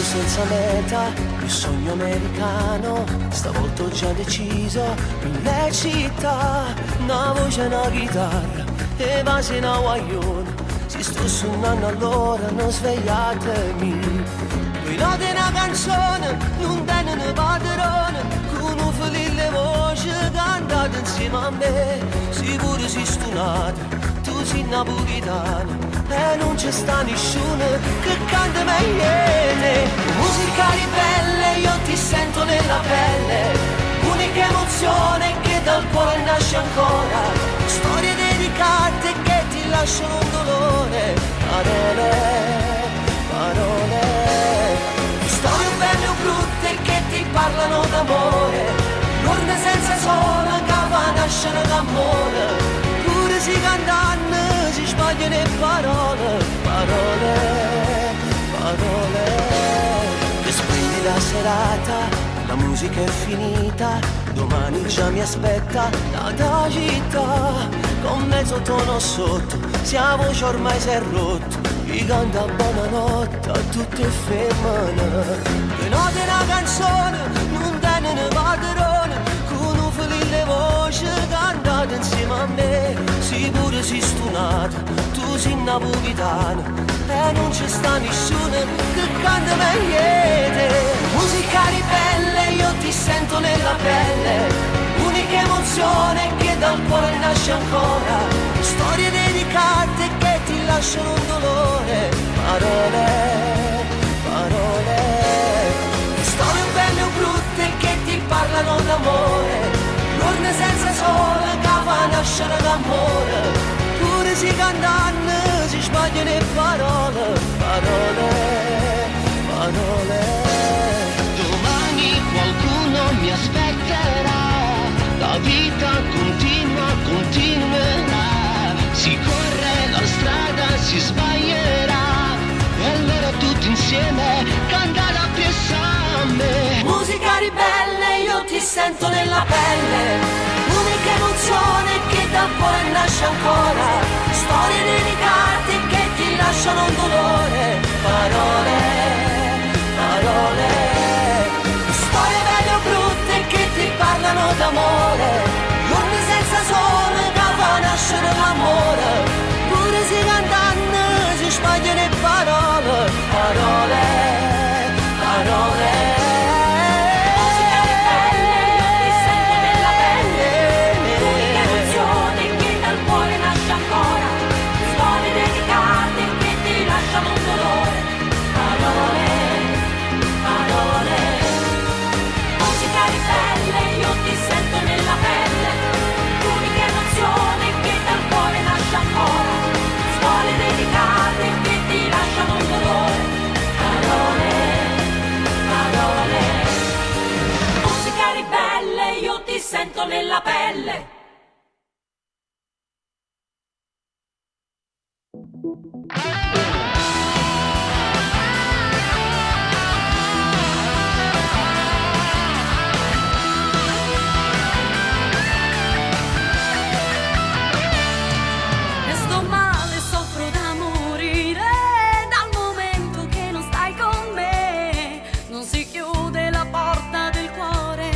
Senza meta, il sogno americano, stavolta ho già deciso, mille città, una voce, una chitarra, e vasi una guaglione, si sto suonando allora, non svegliatemi. Due note una canzone, non tengono padrone, con un felice voce cantate insieme a me, sicuro si stunate, tu sei napolitano. E non c'è sta nessuno che canta meglio te. Musica ribelle, io ti sento nella pelle. Unica emozione che dal cuore nasce ancora. Storie dedicate che ti lasciano un dolore. Parole, parole. Storie belle o brutte che ti parlano d'amore. L'urna senza suono che va a nascere d'amore. Pure si cantano, si sbagliano le parole, parole, parole. Che spegni la serata, la musica è finita, domani già mi aspetta la città, con mezzo tono sotto, sia voce ormai si è rotto, vi canta buonanotte a tutte femmine. Che note una canzone, non tengono padrone, con un felice voce cantate insieme a me, sicuro si stunata, tu sei napolitano, e non c'è sta nessuno che canta meglio te. Musica ribelle, io ti sento nella pelle, unica emozione che dal cuore nasce ancora, storie dedicate che ti lasciano un dolore, parole, parole. Storie belle o brutte che ti parlano d'amore, l'urna senza sole che va a nascere d'amore. Pure si cantano, si sbagliano le parole, parole, parole. Domani qualcuno mi aspetterà, la vita continua, continuerà. Si corre la strada, si sbaglierà, e allora tutti insieme cantare a piessame. Musica ribelle, io ti sento nella pelle. Unica emozione che dal cuore nasce ancora. Storie dedicate che ti lasciano un dolore. Parole, parole. Storie belle o brutte che ti parlano d'amore. Giorni senza sole che va a nascere l'amore. Pure si cantano, si sbagliano le parole. Parole, parole. Sento nella pelle. E sto male, soffro da morire, dal momento che non stai con me, non si chiude la porta del cuore.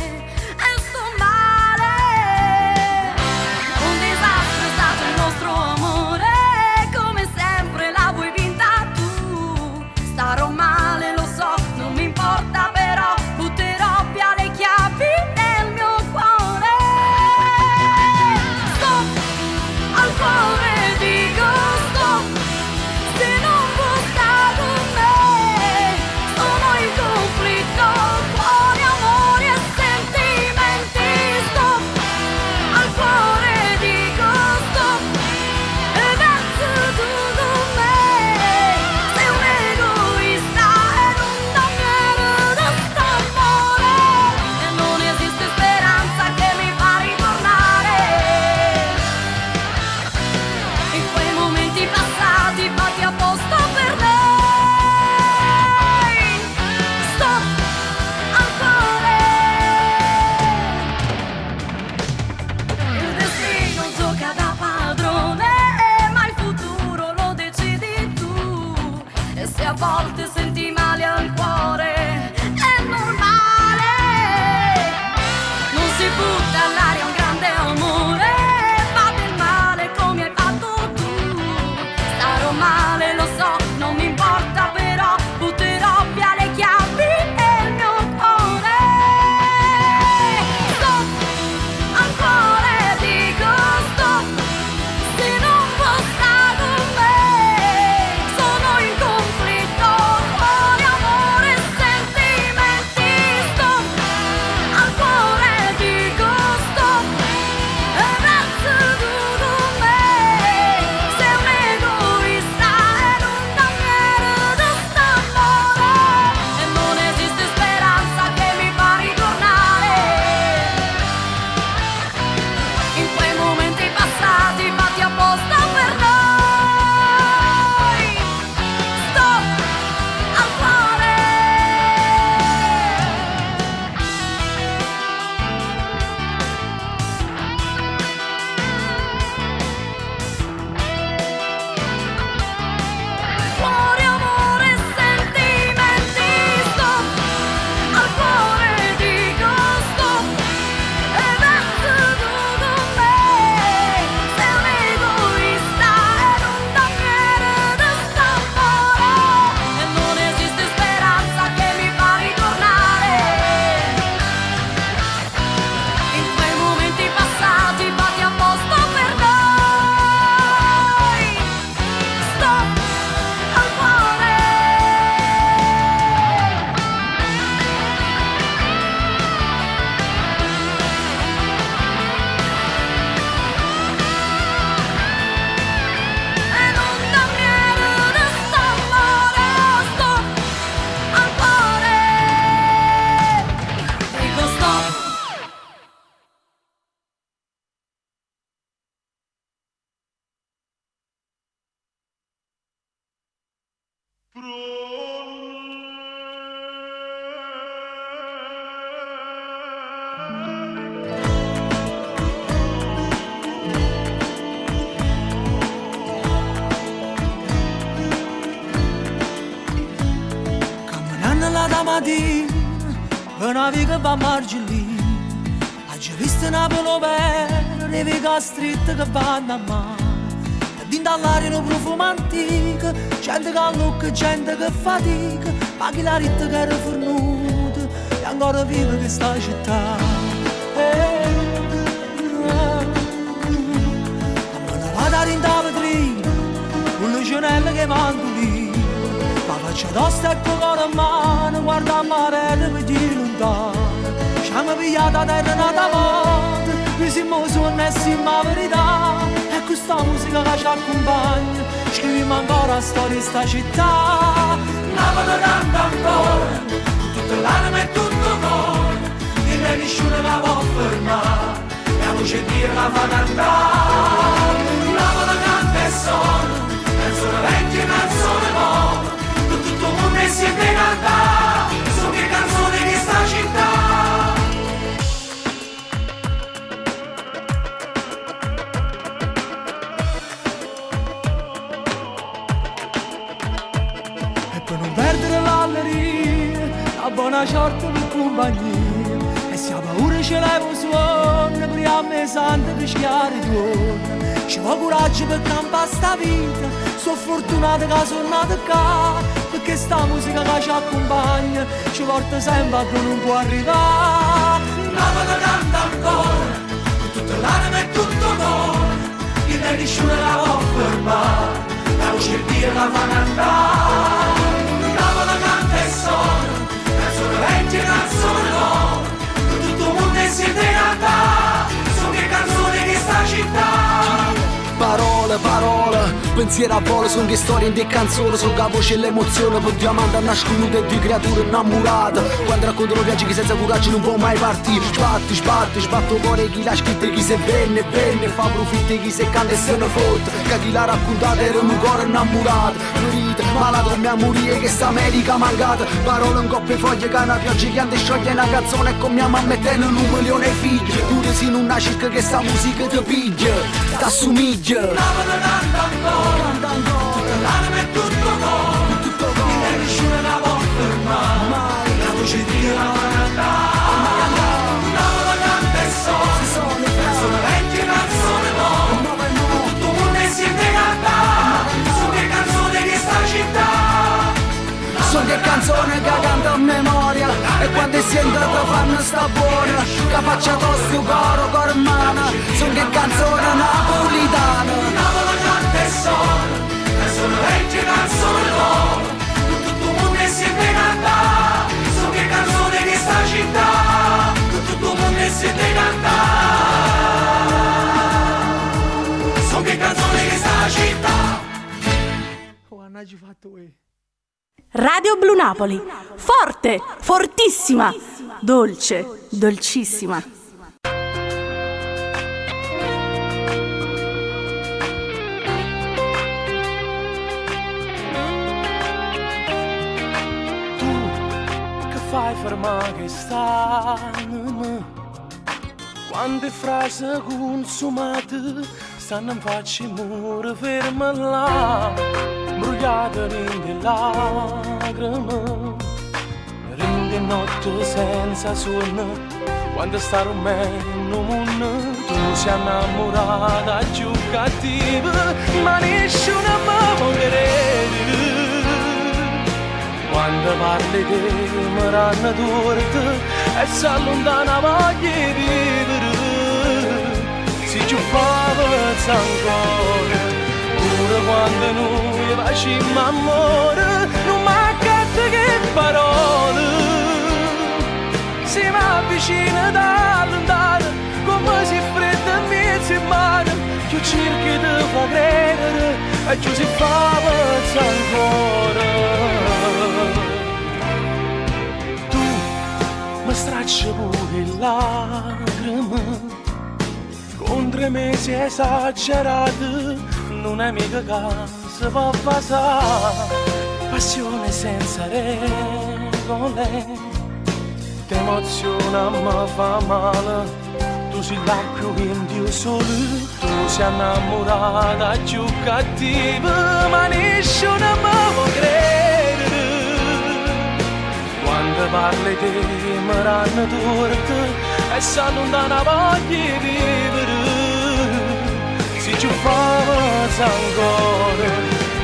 Camminando la mattina, una via che va a Margellina, oggi visto Napoli per le vie stritte che vanno a mare. Dinto all'aria un profumo antico, gente che lucca, gente che fatica, ma chi la ritta che era fornuta e ancora vive questa città. Ma ne vado a rintare vetrina, un lucinello che manco lì, ma faccio tosta e con cuore in mano, guarda a mare per di lontano. Ci hanno pigliato a terra nata morte, mi si mosso e nessima verità. E questa musica che ci accompagna, scriviamo ancora la storia di sta città. Napoli canta ancora, con tutta l'anima e tutto il cuore, e nessuno la può fermare, la voce di Dio la fa cantare. Napoli canta e suona, canzone vecchia e canzone nuova, con tutto il mondo insieme cantare, sono che canzoni di sta città. A buona sorte per compagnia, e se ha paura ce l'hai un suono, prima a me santo che schiari tuona. Ci vuole coraggio per campare sta vita, sono fortunato che sono nato qua, perché sta musica che ci accompagna ci porta sempre a dove non può arrivare. Napoli canta ancora, con tutta l'anima e tutto il cuore, che nessuno la può fermare, la voce di Dio la fa cantare. Napoli canta e suona, canzone vecchia e canzone nuova, con tutto il mondo insieme cantare, sono che canzoni di sta città. Parole, parole, pensiero a volo, sono che storie in te canzoni, sono che voce e l'emozione, per diamante nasconuta e due creature innamorate. Quando raccontano viaggi che senza coraggio non può mai partire, sbatto cuore chi l'ha scritto e chi se venne, fa profitti chi se canta e se ne fotte, che chi l'ha raccontata era un cuore innamorato, florito, malato mia morire che sta America mancata. Parole in coppe foglie che una pioggia che ande scioglie una canzone e con mia mamma e tengono 1 milione di figli, pure se non nasci che sta musica ti piglia, t'assomiglia. Napoli canta ancora, l'anima è tutto cuore, e nessuno la può fermare, la voce di Dio la fa cantare. Napoli canta e suona, canzone vecchia e canzone nuova, tutto il mondo insieme cantare, sono che canzoni di sta città. Sono che canzoni che canto a memoria, e quando sento che fanno sta buona, che faccia tosto coro in mano, sono che canzone napolitana. Napoli canta e suona, canzone vecchia e canzone nuova, con tutto il mondo insieme cantare, sono che canzoni di sta città, con tutto il mondo insieme cantare, sono che canzoni di sta città. Oh, hanno fatto Radio Blu Napoli, forte, fortissima, dolce, dolcissima. Tu che fai fermare che stanno, quante frasi consumate stanno in faccia mura ferma là, brugliate in lacrime, rinde notte senza sonno, quando sta con me in mondo, tu sei innamorata più cattiva, ma nessuno mi può credere. Quando parli che mi ranno torte e si allontana voglia di vivere, si ci fa pezza ancora, pure quando noi facciamo amore, non manca che parole, si mi avvicina da lontano, come si fredda in mezzo in mano, più cerchi di far credere e più si fa pezza ancora. Tu mi stracci pure le lacrime, con 3 mesi esagerati, non è mica che si può passare, passione senza regole, t'emoziona mi fa male. Tu sei là più indio solo, tu sei innamorata più cattiva, ma nessuno mi può credere. Quando parli di me ranno torte e si allontana voglia di vivere. Se ci fai ancora,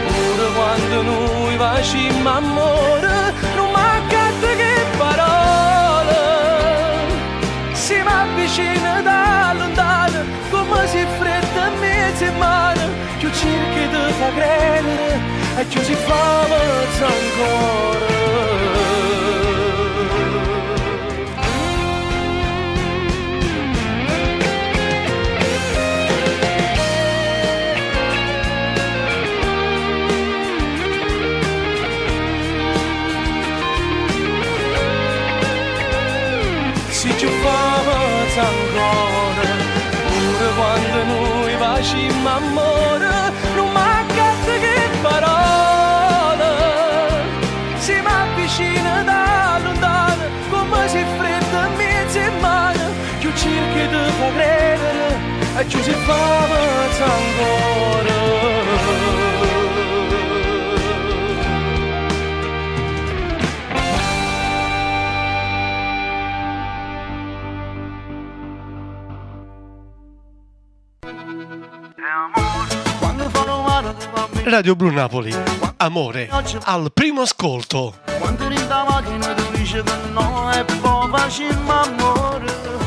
ora quando noi facciamo amore, non mancate che parole. Si mi avvicina da lontano, come si fredda mezzo in mano, più cerchi di fa credere e più si fa ancora. Si ci fa ancora, pure quando noi facciamo amore, non mancate che parole. Si mi avvicina da lontano, come si fredda mezzo in mano, più cerchi di fa credere e più si fa ancora. Radio Blu Napoli, amore al primo ascolto. Quando in da macchina tu dici che no e poi facciamo amore.